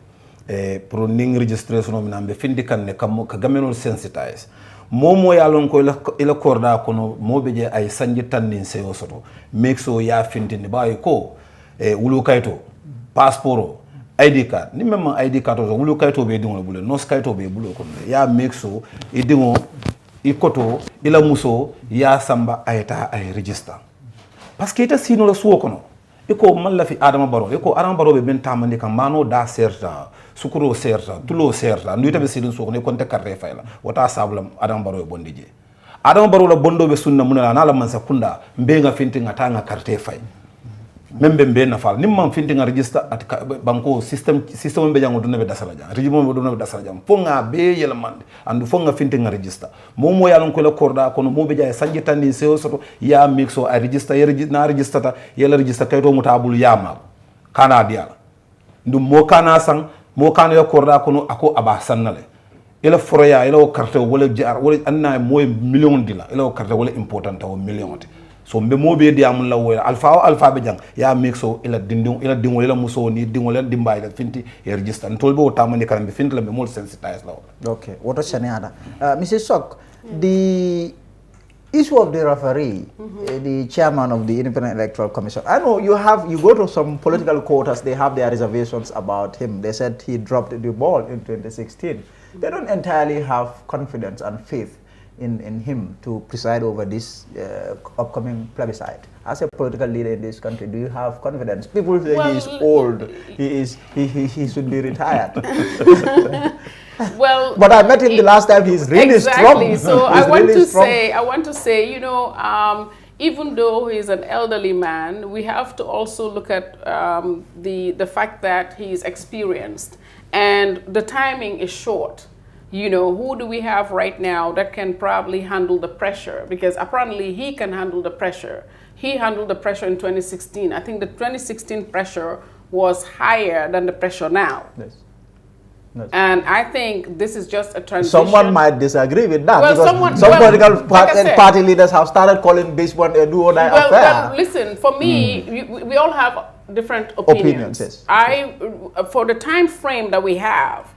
Pour ning registration o minambe findi kanne kam ka gamenol sensitize momo yalon ko ila korda kono mobe je ay sanji tannin seyo soto make so ya findi ni bayi ko wulu kayto passport ID card ni même ID card to wulu kayto be dingo bule nos kayto be bulo ko ya make so e dingo e koto ila muso ya samba ayta ay register parce que ita sino la suwo kono iko malla fi Adama Barrow iko Adama Barrow be ben tamandi kan mano da serta sukuro serta tulo serta nduita be sidin soko ne konte carte fayla wata sablam Adama Barrow bondi je Adama Barrow la bondo be sunna munala na la man sakunda mbenga finti ngata nga carte fay membe mbe na fal nimman finti nga register at banko system be jango dunne be dasala jang regime be dunne be dasala jang fonga be yela mande andu fonga finti nga register momo yalon ko la korda kono mo be jay sanji tandi seo soto ya mixo a register na register ta yela register kayto mutabul yama kana diala ndu mo kana sang mo kana ya korda kono ako aba sannale ila foroya ila carte wala jar wala anna moy million dila ila carte wala important o million so mbe mobe di amul la woyla alpha be jang ya mixo ila dingo ila muso ni dingo ila dimba ila finti e register ntolbe o tamani karambe finti la be mol sensitize la. Okay, what chane ada Mrs. Sok, the issue of the referee, the chairman of the Independent Electoral Commission. I know you go to some political quarters, they have their reservations about him. They said he dropped the ball in 2016. They don't entirely have confidence and faith in him to preside over this upcoming plebiscite. As a political leader in this country, do you have confidence? People say he is old, he should be retired. Well, but I met him the last time. He's really exactly. strong. So I want to say, you know, even though he's an elderly man, we have to also look at the fact that he's experienced, and the timing is short. You know, who do we have right now that can probably handle the pressure? Because apparently he can handle the pressure. He handled the pressure in 2016. I think the 2016 pressure was higher than the pressure now. Yes. And I think this is just a transition. Someone might disagree with that, well, because some political party leaders have started calling this one a do-or-die affair. Well, listen, for me, we all have different opinions. Yes. For the time frame that we have,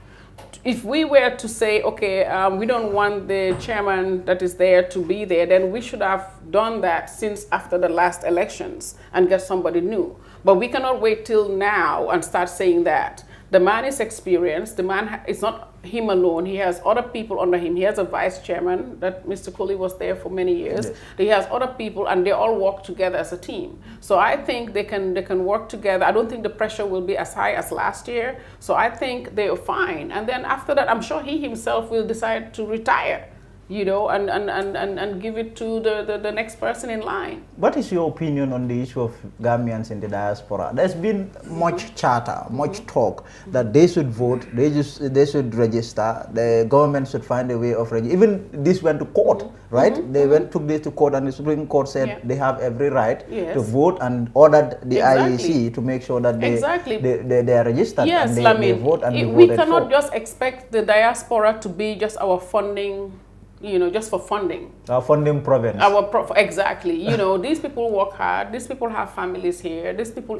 if we were to say, okay, we don't want the chairman that is there to be there, then we should have done that since after the last elections and get somebody new. But we cannot wait till now and start saying that. The man is experienced. The man, it's not him alone. He has other people under him. He has a vice chairman, that Mr. Cooley was there for many years. Yes. He has other people, and they all work together as a team. So I think they can work together. I don't think the pressure will be as high as last year. So I think they're fine. And then after that, I'm sure he himself will decide to retire, you know, and give it to the next person in line. What is your opinion on the issue of Gambians in the diaspora? There's been much chatter, much talk that they should vote, they should register, the government should find a way of registering. Even this went to court, right? They took this to court, and the Supreme Court said they have every right to vote, and ordered the IEC to make sure that they are registered and they vote and be voted for. We cannot just expect the diaspora to be just our funding, you know, just for funding. Our funding province. Exactly. You know, these people work hard. These people have families here. These people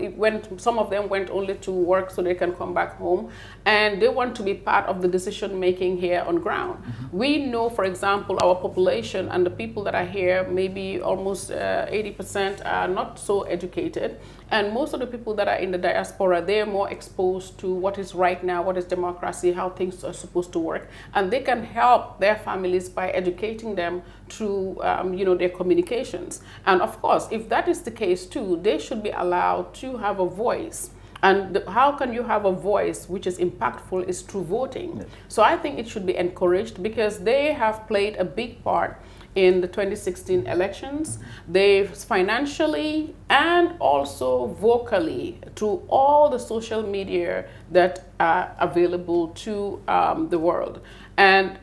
some of them went only to work so they can come back home, and they want to be part of the decision making here on ground. We know, for example, our population and the people that are here, maybe almost 80% are not so educated. And most of the people that are in the diaspora, they're more exposed to what is right now, what is democracy, how things are supposed to work. And they can help their families by educating them through you know, their communications. And of course, if that is the case too, they should be allowed to have a voice. And how can you have a voice which is impactful is through voting. Yes. So I think it should be encouraged, because they have played a big part in the 2016 elections. They financially and also vocally through all the social media that are available to the world. And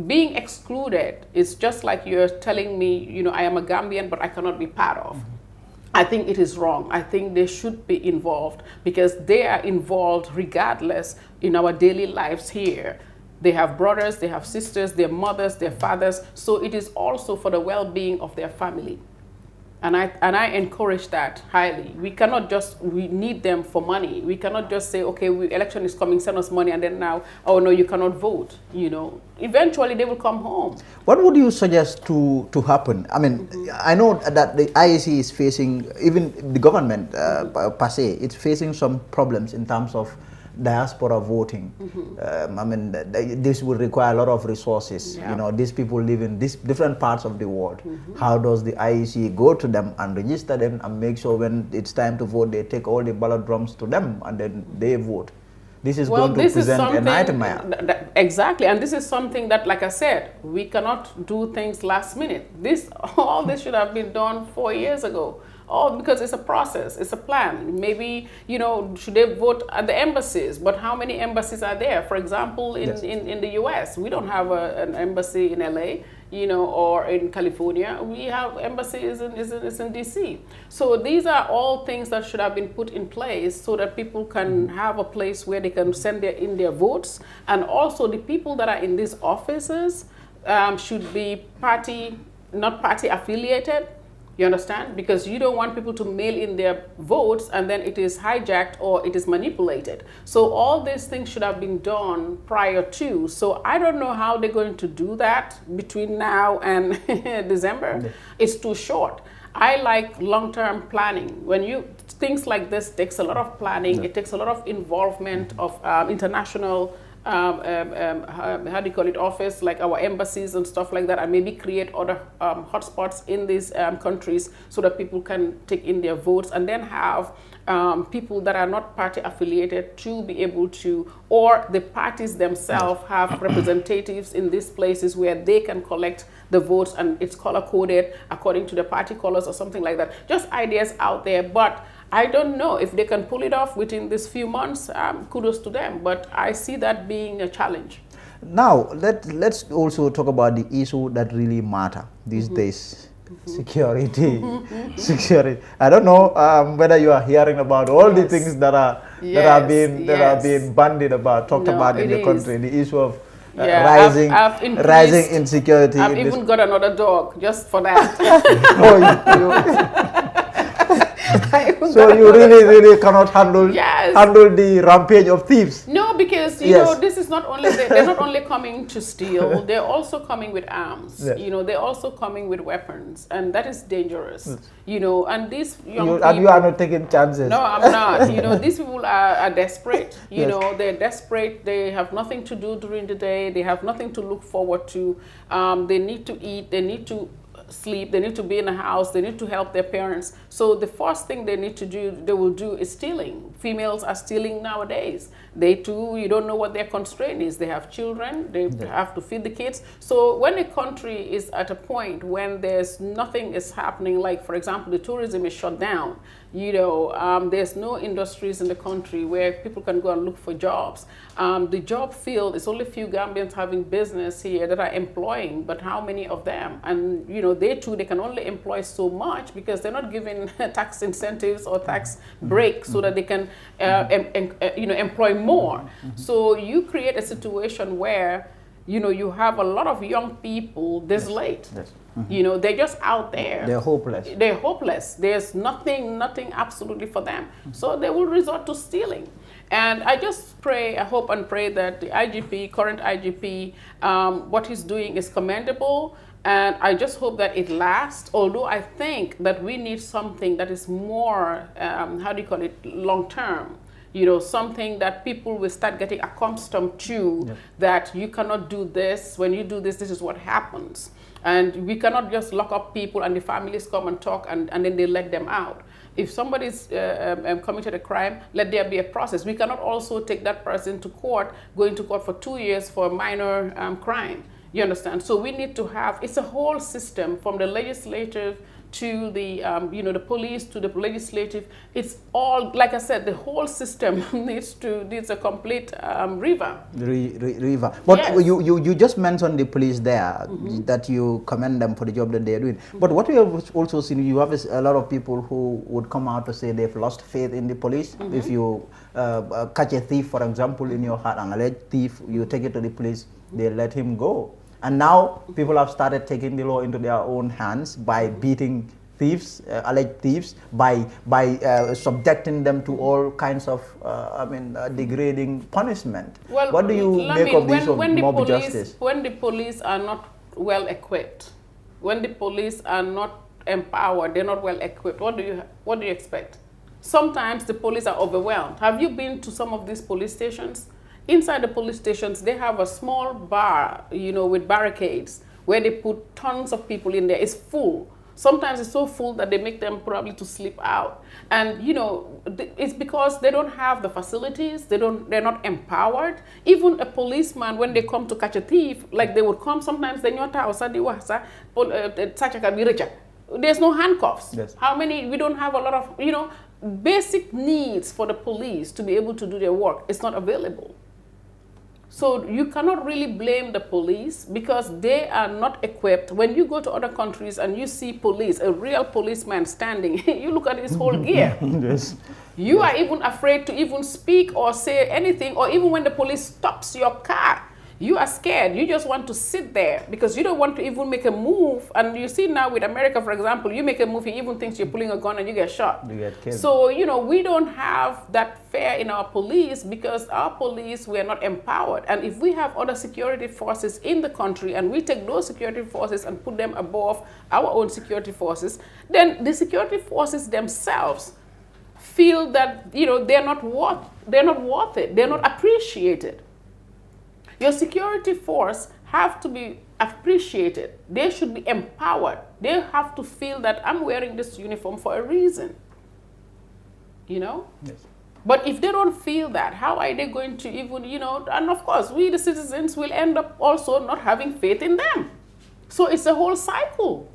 being excluded is just like you're telling me, you know, I am a Gambian, but I cannot be part of. I think it is wrong. I think they should be involved, because they are involved regardless in our daily lives here. They have brothers, they have sisters, their mothers, their fathers. So it is also for the well-being of their family. And I encourage that highly. We cannot just, we need them for money. We cannot just say, okay, election is coming, send us money, and then now, oh no, you cannot vote. You know, eventually they will come home. What would you suggest to happen? I mean, I know that the IEC is facing, even the government per se, it's facing some problems in terms of diaspora voting. I mean, this will require a lot of resources. You know, these people live in these different parts of the world. How does the IEC go to them and register them and make sure when it's time to vote, they take all the ballot drums to them and then they vote? This is going to present a nightmare. Exactly, and this is something that, like I said, we cannot do things last minute. All this should have been done 4 years ago. Oh, because it's a process, it's a plan. Maybe, you know, should they vote at the embassies? But how many embassies are there? For example, in the US, we don't have an embassy in LA, you know, or in California. We have embassies in DC. So these are all things that should have been put in place so that people can have a place where they can send in their votes. And also the people that are in these offices should be not party affiliated. You understand? Because you don't want people to mail in their votes and then it is hijacked or it is manipulated. So all these things should have been done prior to. So I don't know how they're going to do that between now and December. Yeah. It's too short. I like long-term planning. Things like this takes a lot of planning. Yeah. It takes a lot of involvement of international how do you call it, office, like our embassies and stuff like that, and maybe create other hotspots in these countries so that people can take in their votes, and then have people that are not party affiliated to be able to, or the parties themselves have representatives in these places where they can collect the votes and it's color coded according to the party colors or something like that. Just ideas out there, but I don't know if they can pull it off within these few months. Kudos to them, but I see that being a challenge. Now, let's also talk about the issue that really matter these days. Security. Security. I don't know whether you are hearing about all the things that are being bandied about, talked about in the country. The issue of rising insecurity. I've even got another dog just for that. So you really cannot handle the rampage of thieves. No, because you know, this is not only they're not only coming to steal, they're also coming with arms. Yes. You know, they're also coming with weapons, and that is dangerous. Yes. You know, and these young people, and you are not taking chances. No, I'm not. You know, these people are desperate. You know, they're desperate. They have nothing to do during the day. They have nothing to look forward to. They need to eat. They need to sleep, they need to be in a house, they need to help their parents. So the first thing they will do is stealing. Females are stealing nowadays. They too, you don't know what their constraint is. They have children, they have to feed the kids. So when a country is at a point when there's nothing is happening, like for example, the tourism is shut down, you know, there's no industries in the country where people can go and look for jobs. The job field is only few Gambians having business here that are employing, but how many of them? And you know, they can only employ so much because they're not given tax incentives or tax breaks so that they can you know, employ more. So you create a situation where, you know, you have a lot of young people desolate. Yes. You know, they're just out there. They're hopeless. They're hopeless. There's nothing absolutely for them. So they will resort to stealing. And I just pray, I hope and pray that the IGP, current IGP, what he's doing is commendable. And I just hope that it lasts, although I think that we need something that is more, how do you call it, long-term. You know, something that people will start getting accustomed to, that you cannot do this. When you do this, this is what happens. And we cannot just lock up people and the families come and talk and then they let them out. If somebody's committed a crime, let there be a process. We cannot also take that person to court, going to court for 2 years for a minor crime. You understand? So we need to have, it's a whole system from the legislative to the, you know, the police to the legislative. It's all, like I said, the whole system needs a complete revamp. But yes. you just mentioned the police there, that you commend them for the job that they're doing. But what we have also seen, you have a lot of people who would come out to say they've lost faith in the police. If you catch a thief, for example, in your heart, an alleged thief, you take it to the police, they let him go. And now people have started taking the law into their own hands by beating thieves, alleged thieves, by subjecting them to all kinds of, degrading punishment. Well, what do you make of this of mob justice? When the police are not well equipped, when the police are not empowered, they're not well equipped, what do you expect? Sometimes the police are overwhelmed. Have you been to some of these police stations? Inside the police stations, they have a small bar, you know, with barricades where they put tons of people in there. It's full. Sometimes it's so full that they make them probably to sleep out. And, you know, it's because they don't have the facilities. They're not empowered. Even a policeman, when they come to catch a thief, like they would come sometimes, there's no handcuffs. Yes. We don't have a lot of, you know, basic needs for the police to be able to do their work. It's not available. So you cannot really blame the police because they are not equipped. When you go to other countries and you see police, a real policeman standing, you look at his whole gear. Yes. You are even afraid to even speak or say anything, or even when the police stops your car, You are scared. You just want to sit there because you don't want to even make a move. And you see now with America, for example, you make a move, he even thinks you're pulling a gun and you get shot. You get killed. So, we don't have that fear in our police because our police were not empowered. And if we have other security forces in the country and we take those security forces and put them above our own security forces, then the security forces themselves feel that, they're not worth it. They're not appreciated. Your security force have to be appreciated. They should be empowered. They have to feel that I'm wearing this uniform for a reason. Yes. But if they don't feel that, how are they going to even, and of course, we the citizens will end up also not having faith in them. So it's a whole cycle.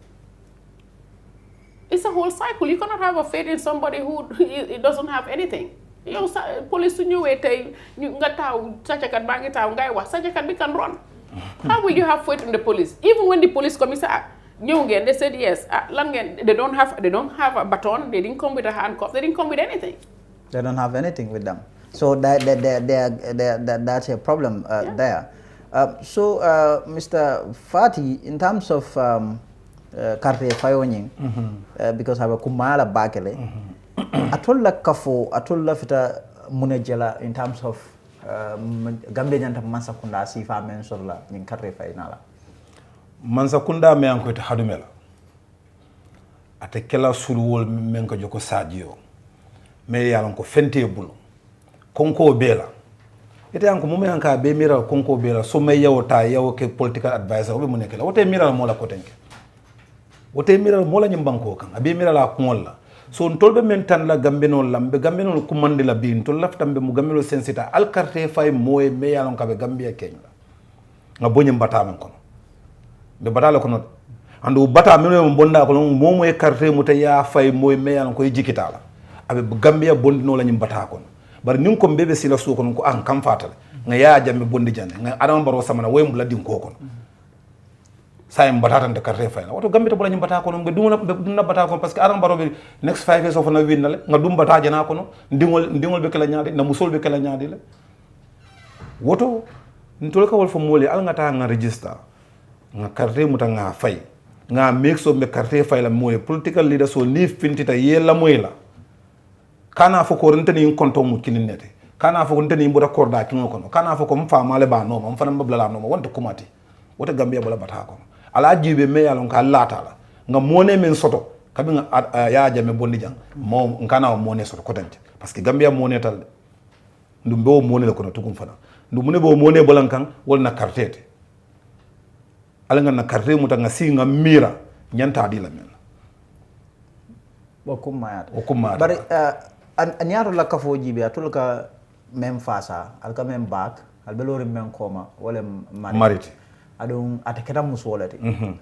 It's a whole cycle. You cannot have a faith in somebody who doesn't have anything. Police can run. How will you have faith in the police? Even when the police come, they said yes. They don't have a baton. They didn't come with a handcuff. They didn't come with anything. They don't have anything with them. So that's a problem there. So Mr. Fati, in terms of carte fayoning, because I have a kumala bakele. Atolla kafo atolla fita munajela in terms of gambe nyanta mansakunda sifa men sorla nyin karre faynala mansakunda me anko ta hadumela ate kala sulwol men ko joko sadio me yalan ko fente bulu konko bela ite anko mum yanka be mira konko bela so me yawta yaw ke political advisor be munekela wote mira mo la ko tenke wote mira mo la nyimbanko kan abe mira la kungolla so ntolbe men tan la gambenol lambe gambenol kumande la bin to laftambe mu gambelo sensita al carte fay moy me yalon ka be gambia kenya nga boñe mbata men kono be batala kono andu bata men mo bonda ko momo e carte mu te ya fay moy me yalon ko jikitala abe gambia bondino la nyim bata kono bar nyum ko bebe sila su kono ko an kam fatale nga ya jamme bondi jande nga adam baro samana woyum la din ko kono sayem batata de carte fay la wato gambita bola nyim bata kono nga dumna bata kono parce que adam baro be next 5 years of na win la nga dum bata jana kono ndingol be kala nyaade na musol be kala nyaade la woto ntol ka wol fo mole al nga ta nga register nga carte muta nga fay nga make so be carte fay la moy political leader so ni fintita yella moy la kana fo ko rentani in konto mu kininete kana fo ko rentani mbo d'accorda kino kono kana fo ko mfa male ba no ma mfa mbabla la no ma wonta kumati woto gambia bola bata kono ala jibe me yalon ka latala nga mone men soto kabi nga ya jame bondi jang mo ngana mone soto ko tante parce que gambia mone tal ndum be mone la kono tukum fana ndum ne bo mone bolan kan wol na kartete ala nga na carte muta nga si nga mira nyanta di la men wakumma bari anyaro la kafo jibe atul ka même fasa al ka même bac al belori men koma wala mariti adung ataketa musolati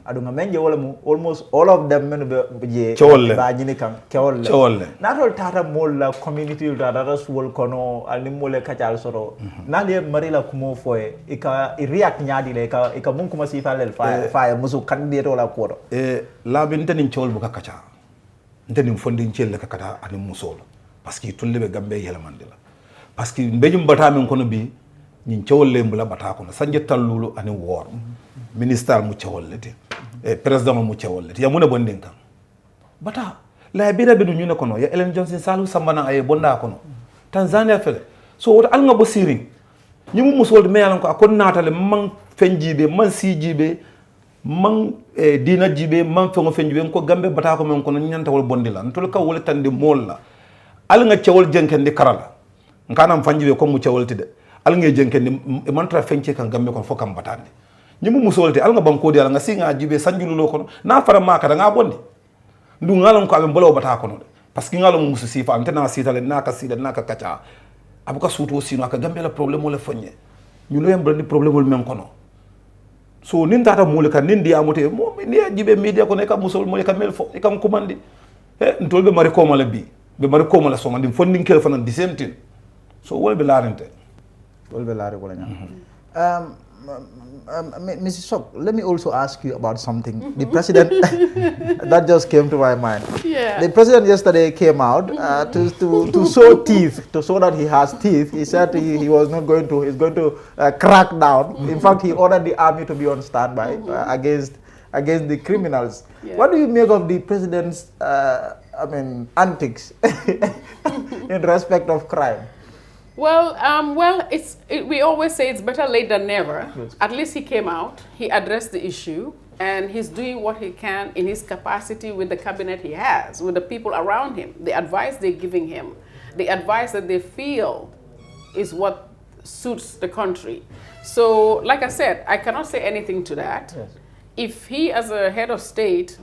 adung menje wala mu almost all of them men be je ba nyini kan kewolle natol tata mol la community data swol kono al ni mole kacal soro nale marila kumo foye ika react nyaadi le ika mun kuma si falel fa musu candidate wala ko la binte ni chol bu kacha nteni fondin chel le kakata ani musol parce que tulle be gambe yela mandila parce que mbejum bata men kono bi ñin ciolle mbula bata kono sanje tallulu ani wor minister mu ciollete president mu ciollete ya mune bonden kan bata la bira be ñu ne kono ya Ellen Johnson Salu Sambana ay bonda kono Tanzania fele so wota al nga bo siri ñimu musol me yalan ko akon natale man fenjibe man sijibe man dina jibe man fengo fenjibe ko gambe bata ko men kono ñanta wol bondila ntol ka wol tande mol la al nga ciowol jenkende karala nkanam fanjibe ko mu ciowolti de al nga jenkende man tra fenci kan gambe ko fokam batande ñimu musolti al nga banko di al nga singa jibe sanjululo kono na fara maka da nga bondi ndu ngalon ko abe mbolo bata kono parce que ngalon musu sifa antena sitale naka sida naka kacha abuka suto sino aka gambe la problème wala fonye ñu lo yambal ni problème wol men kono so nin tata mole kan nin dia mote mo ni jibe media ko ne ka musol mo ka mel fo e kam commande ntolbe mari ko mala bi be mari ko mala so mandi fondin kel fanan di same thing so wolbe larente wolbe lare ko la Mrs. Sok, let me also ask you about something. The president, that just came to my mind. Yeah. The president yesterday came out to show teeth, to show that he has teeth. He said he was not going to, he's going to crack down. In fact, he ordered the army to be on standby against the criminals. Yeah. What do you make of the president's, antics in respect of crime? Well, we always say it's better late than never. Yes. At least he came out, he addressed the issue, and he's doing what he can in his capacity with the cabinet he has, with the people around him, the advice they're giving him, the advice that they feel is what suits the country. So, like I said, I cannot say anything to that. Yes. If he, as a head of state,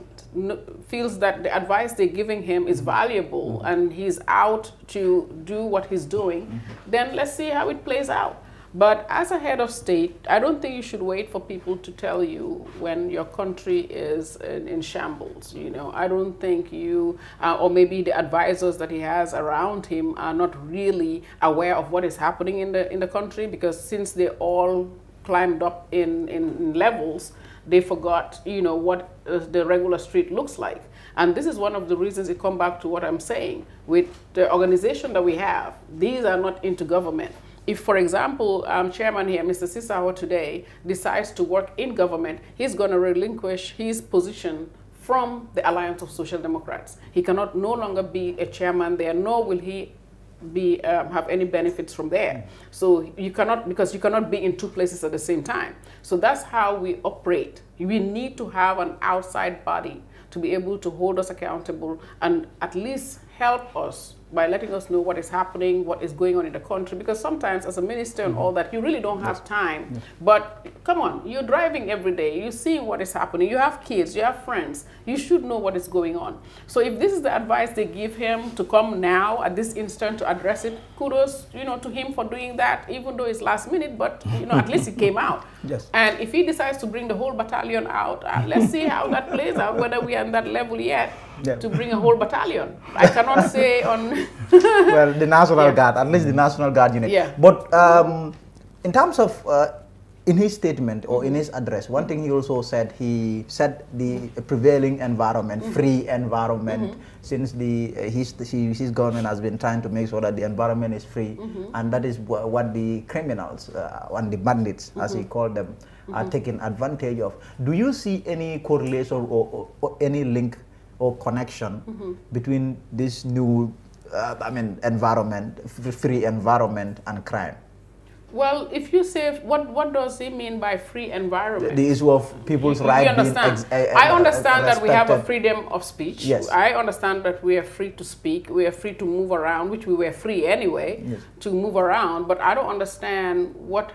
feels that the advice they're giving him is valuable and he's out to do what he's doing, then let's see how it plays out. But as a head of state, I don't think you should wait for people to tell you when your country is in shambles. You know, I don't think you, or maybe the advisors that he has around him are not really aware of what is happening in the country, because since they all climbed up in levels, they forgot, you know, what the regular street looks like. And this is one of the reasons it comes back to what I'm saying. With the organization that we have, these are not into government. If, for example, Chairman here, Mr. Sisawa today, decides to work in government, he's going to relinquish his position from the Alliance of Social Democrats. He cannot no longer be a chairman there, nor will he have any benefits from there. So you cannot, because you cannot be in two places at the same time. So that's how we operate. We need to have an outside body to be able to hold us accountable and at least help us by letting us know what is happening, what is going on in the country, because sometimes as a minister and all that, you really don't have time. But come on, you're driving every day, you see what is happening, you have kids, you have friends, you should know what is going on. So if this is the advice they give him to come now at this instant to address it, kudos, you know, to him for doing that, even though it's last minute, but you know, at least it came out. Yes. And if he decides to bring the whole battalion out, let's see how that plays out, whether we are at that level yet. Yeah. To bring a whole battalion. I cannot say on... Well, the National Yeah. Guard, at least the National Guard unit. Yeah. But in terms of, in his statement or in his address, one thing he also said, he said the prevailing environment, free environment, since his government has been trying to make sure that the environment is free, and that is what the criminals and the bandits, as he called them, are taking advantage of. Do you see any correlation or any link or connection between this new, environment, free environment and crime? Well, if you say, what does he mean by free environment? The issue of people's right being I understand that we have a respected. freedom of speech. Yes. I understand that we are free to speak, we are free to move around, which we were free anyway, Yes. to move around, but I don't understand what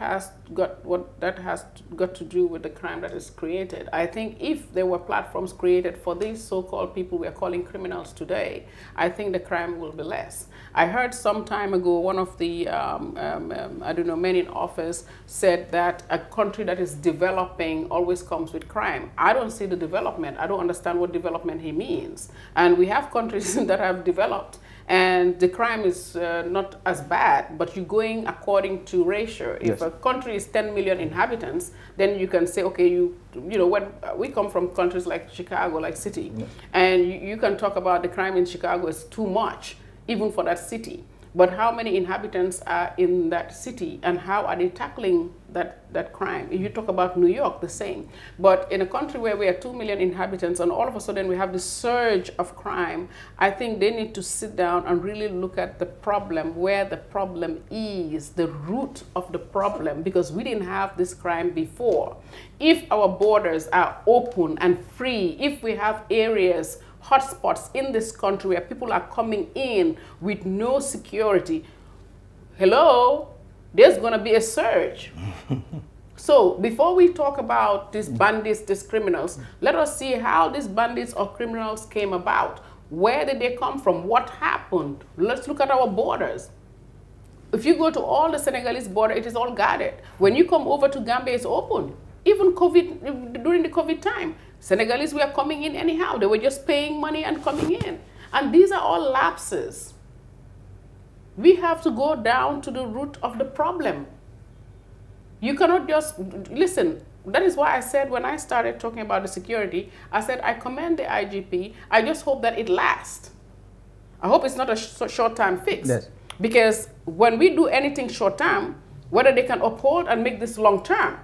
that has got to do with the crime that is created. I think if there were platforms created for these so-called people we are calling criminals today, I think the crime will be less. I heard some time ago one of the, I don't know, men in office said that a country that is developing always comes with crime. I don't see the development. I don't understand what development he means. And we have countries that have developed and the crime is not as bad, but you're going according to ratio. If Yes. a country is 10 million inhabitants, then you can say, okay, you know, when we come from countries like Chicago, like city, and you can talk about the crime in Chicago is too much, even for that city. But how many inhabitants are in that city and how are they tackling that crime? If you talk about New York, the same. But in a country where we are 2 million inhabitants and all of a sudden we have this surge of crime, I think they need to sit down and really look at the problem, where the problem is, the root of the problem, because we didn't have this crime before. If our borders are open and free, if we have areas, hotspots in this country where people are coming in with no security, hello, there's going to be a surge. So before we talk about these bandits, these criminals, let us see how these bandits or criminals came about. Where did they come from? What happened? Let's look at our borders. If you go to all the Senegalese border, it is all guarded. When you come over to Gambia, it's open. Even during the COVID time, Senegalese were coming in anyhow. They were just paying money and coming in. And these are all lapses. We have to go down to the root of the problem. You cannot just, listen, that is why I said when I started talking about the security, I said I commend the IGP. I just hope that it lasts. I hope it's not a short-term fix. Yes. Because when we do anything short-term, whether they can uphold and make this long-term.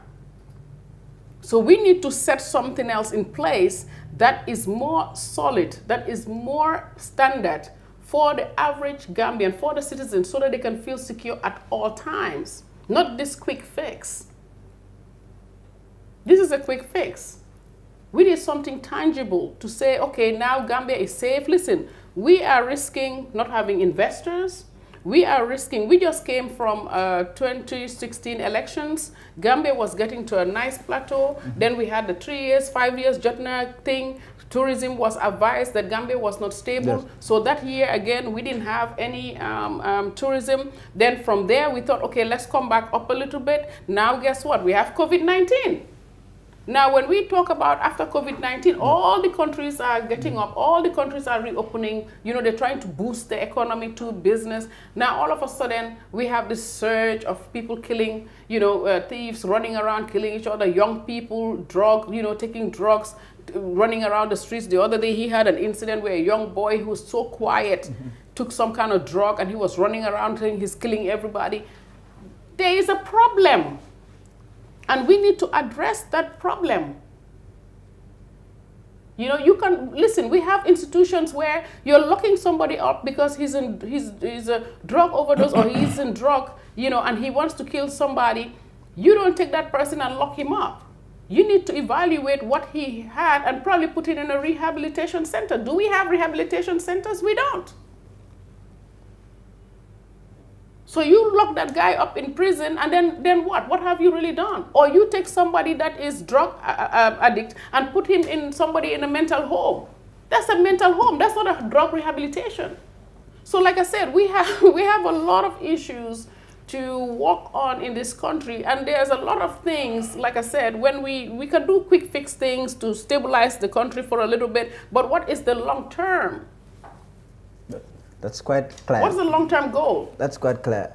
So we need to set something else in place that is more solid, that is more standard for the average Gambian, for the citizens, so that they can feel secure at all times. Not this quick fix. This is a quick fix. We need something tangible to say, okay, now Gambia is safe. Listen, we are risking not having investors. We are risking, we just came from 2016 elections. Gambia was getting to a nice plateau. Then we had the 3 years, 5 years Jotna thing. Tourism was advised that Gambia was not stable. Yes. So that year, again, we didn't have any tourism. Then from there, we thought, okay, let's come back up a little bit. Now, guess what? We have COVID-19. Now, when we talk about after COVID-19, all the countries are getting up, all the countries are reopening, you know, they're trying to boost the economy to business. Now, all of a sudden, we have this surge of people killing, you know, thieves running around, killing each other, young people, taking drugs, running around the streets. The other day, he had an incident where a young boy who was so quiet took some kind of drug and he was running around saying he's killing everybody. There is a problem. And we need to address that problem. You know, you can, listen, we have institutions where you're locking somebody up because he's a drug overdose or he's in drug, you know, and he wants to kill somebody. You don't take that person and lock him up. You need to evaluate what he had and probably put it in a rehabilitation center. Do we have rehabilitation centers? We don't. So you lock that guy up in prison and then what? What have you really done? Or you take somebody that is drug addict and put him in somebody in a mental home. That's a mental home. That's not a drug rehabilitation. So like I said, we have a lot of issues to work on in this country, and there's a lot of things, like I said, when we can do quick fix things to stabilize the country for a little bit, but what is the long term? That's quite clear. What's the long-term goal? That's quite clear.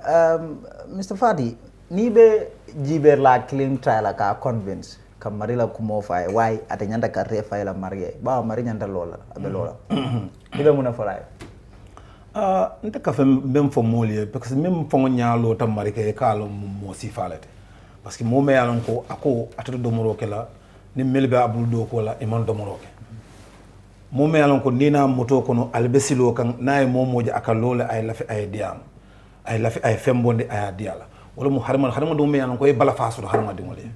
Mr. Fati, nibe jiber la claim trial ka convince kamarila kumo fay why atanyanda ka refa la marié ba mari nyanda lola abe lola nibe muna folay nte ka fe même fo molier parce que même fo nyalo tam mari ke kalo mo si falete parce que mo me yalon ko ako atado domoro ke la ni melbe abul do ko la e man domoro ke mo me yalon ko nina moto kono albesilo kan nay momoje aka lole ay lafi ay diam ay lafi ay fembonde ay diala wala mo harma do me yalon ko e bala faso harma di ngole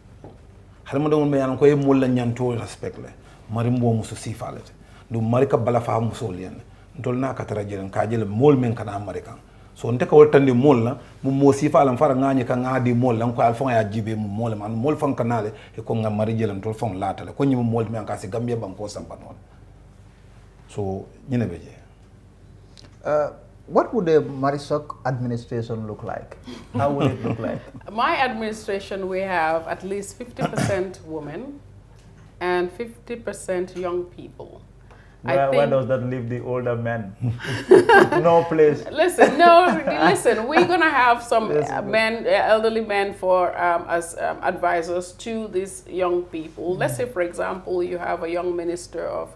harma do me yalon ko e mulla nyanto respect le mari mbo muso sifalete do mari ka bala fa muso len ndol na ka tara jelen ka jele mol men kana american so nte ka woltande mol la mo sifalam fara ngani ka ngadi mol lan ko alfon ya jibe mo mol man mol fon kanale e ko ngam mari jelen tol fon latale ko nyimo mol men ka se gambia banko sambanon. So, what would the Marisok administration look like? How would it look like? My administration, we have at least 50% women and 50% young people. Where does that leave the older men? No place. Listen, we're going to have some men, elderly men as advisors to these young people. Let's say, for example, you have a young minister of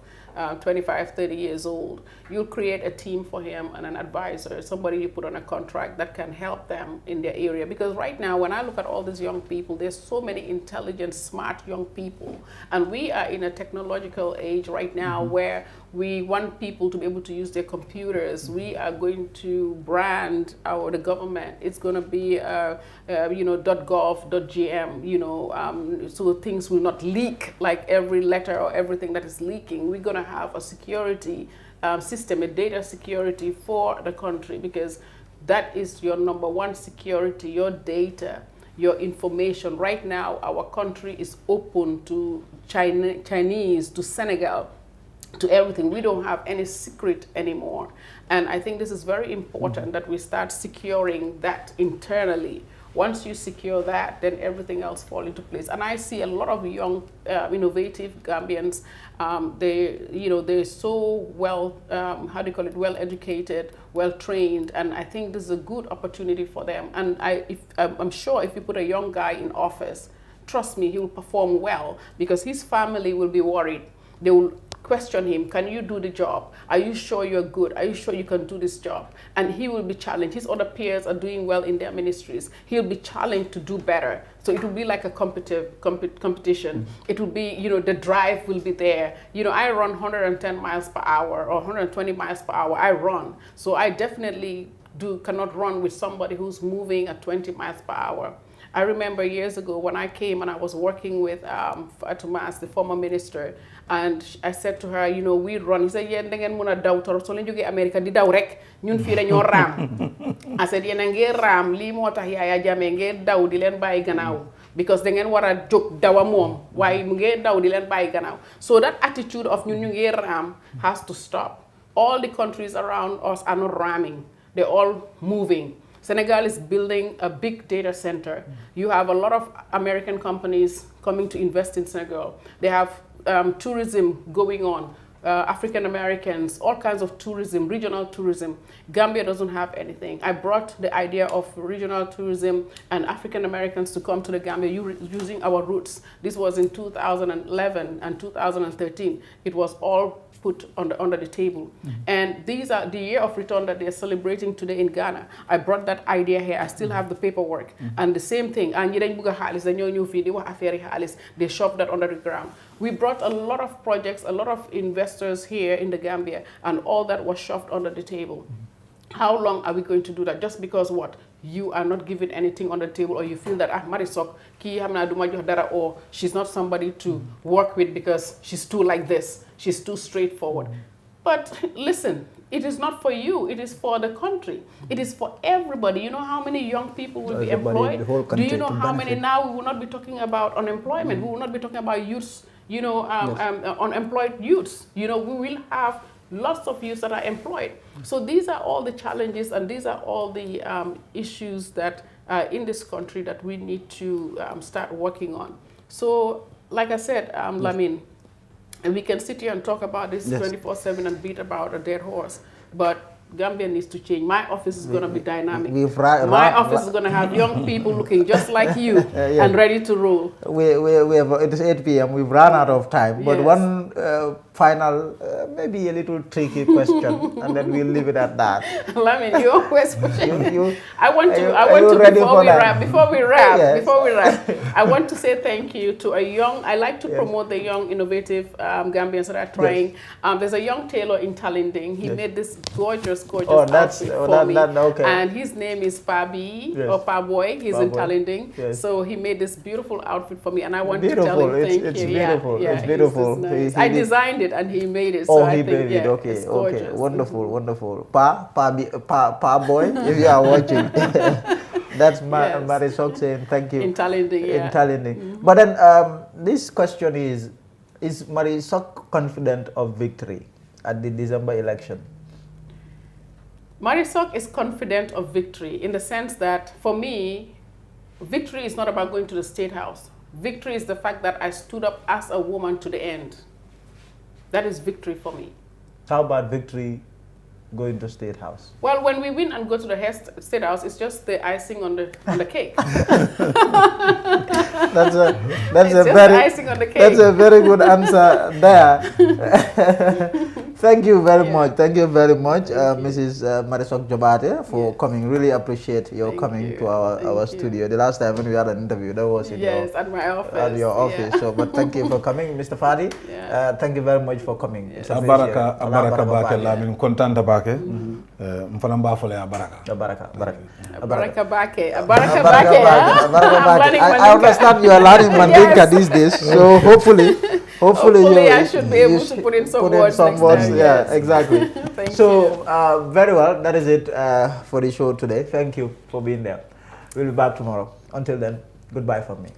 25, 30 years old, you'll create a team for him and an advisor, somebody you put on a contract that can help them in their area. Because right now, when I look at all these young people, there's so many intelligent, smart young people. And we are in a technological age right now where we want people to be able to use their computers. We are going to brand the government. It's going to be, .gov, .gm, so things will not leak like every letter or everything that is leaking. We're going to have a security system, a data security for the country, because that is your number one security, your data, your information. Right now, our country is open to Chinese, to Senegal, to everything. We don't have any secret anymore. And I think this is very important that we start securing that internally. Once you secure that, then everything else fall into place. And I see a lot of young, innovative Gambians. They're so well, how do you call it, well educated, well trained, and I think this is a good opportunity for them. And I'm sure if you put a young guy in office, trust me, he will perform well, because his family will be worried. They will question him, can you do the job? Are you sure you're good? Are you sure you can do this job? And he will be challenged. His other peers are doing well in their ministries. He'll be challenged to do better. So it will be like a competition. It will be, the drive will be there. I run 110 miles per hour or 120 miles per hour. I run. So I definitely cannot run with somebody who's moving at 20 miles per hour. I remember years ago when I came and I was working with Fatumas, the former minister, and I said to her, we run. He said, "Yen dengen muna daw tor so len joge America di daw rek ñun fi dañoo ram." I said, "Yen ngeen ram li motax Yaya Jammeh ngeen daw di len bayi gannaaw because da ngeen wara jog dawa mom waye mu ngeen daw di len bayi gannaaw." So that attitude of ñun ñu ngeen ram has to stop. All the countries around us are not ramming. They're all moving. Senegal is building a big data center. You have a lot of American companies coming to invest in Senegal. They have tourism going on, African Americans, all kinds of tourism, regional tourism. Gambia doesn't have anything. I brought the idea of regional tourism and African Americans to come to the Gambia using our roots. This was in 2011 and 2013. It was all put under the table. And these are the year of return that they're celebrating today in Ghana. I brought that idea here. I still have the paperwork. And the same thing, they shoved that under the ground. We brought a lot of projects, a lot of investors here in the Gambia, and all that was shoved under the table. How long are we going to do that? Just because what? You are not giving anything on the table, or you feel that Marisok, or she's not somebody to work with because she's too like this, she's too straightforward. But listen, it is not for you, it is for the country. It is for everybody. You know how many young people will be employed? Do you know how many now? We will not be talking about unemployment. We will not be talking about youths, unemployed youths. We will have lots of youths that are employed. So these are all the challenges, and these are all the issues that in this country that we need to start working on. So like I said, Lamin, and we can sit here and talk about this 24/7 and beat about a dead horse, but Gambia needs to change. My office is going to be dynamic. My office is going to have young people looking just like you and ready to rule. It is 8 p.m. We've run out of time, but one final, maybe a little tricky question, and then we'll leave it at that. Lamin, you always pushing. I want to before we wrap, I want to say thank you to I like to promote the young, innovative Gambians that are trying. There's a young tailor in Talinding. He made this gorgeous outfit for me. And his name is Pabi, or Paboy. He's in Talinding. So he made this beautiful outfit for me, and I want to tell him thank you. It's beautiful. It's beautiful. Nice. I designed it, and he made it. So he made it. Okay, okay. Wonderful. Pa boy, if you are watching. That's Marisok saying thank you. In Talinding, In Talinding. But then this question is Marisok confident of victory at the December election? Marisok is confident of victory in the sense that, for me, victory is not about going to the State House. Victory is the fact that I stood up as a woman to the end. That is victory for me. How about victory going to State House? Well, when we win and go to the State House, it's just the icing on the cake. That's a very good answer there. Thank you very much. Thank you very much, Mrs. Marisok Jobate, for coming. Really appreciate your coming to our studio. The last time when we had an interview, that was in at my office. At your office. So, but thank you for coming, Mr. Fadi. Thank you very much for coming. Baraka bake la min contenta bake. Mfana mbafole ya baraka. Baraka bake. I understand you are learning Mandinka these days, so hopefully I should be able to put in some words. Yeah, exactly. So very well, that is it for the show today. Thank you for being there. We'll be back tomorrow. Until then, goodbye from me.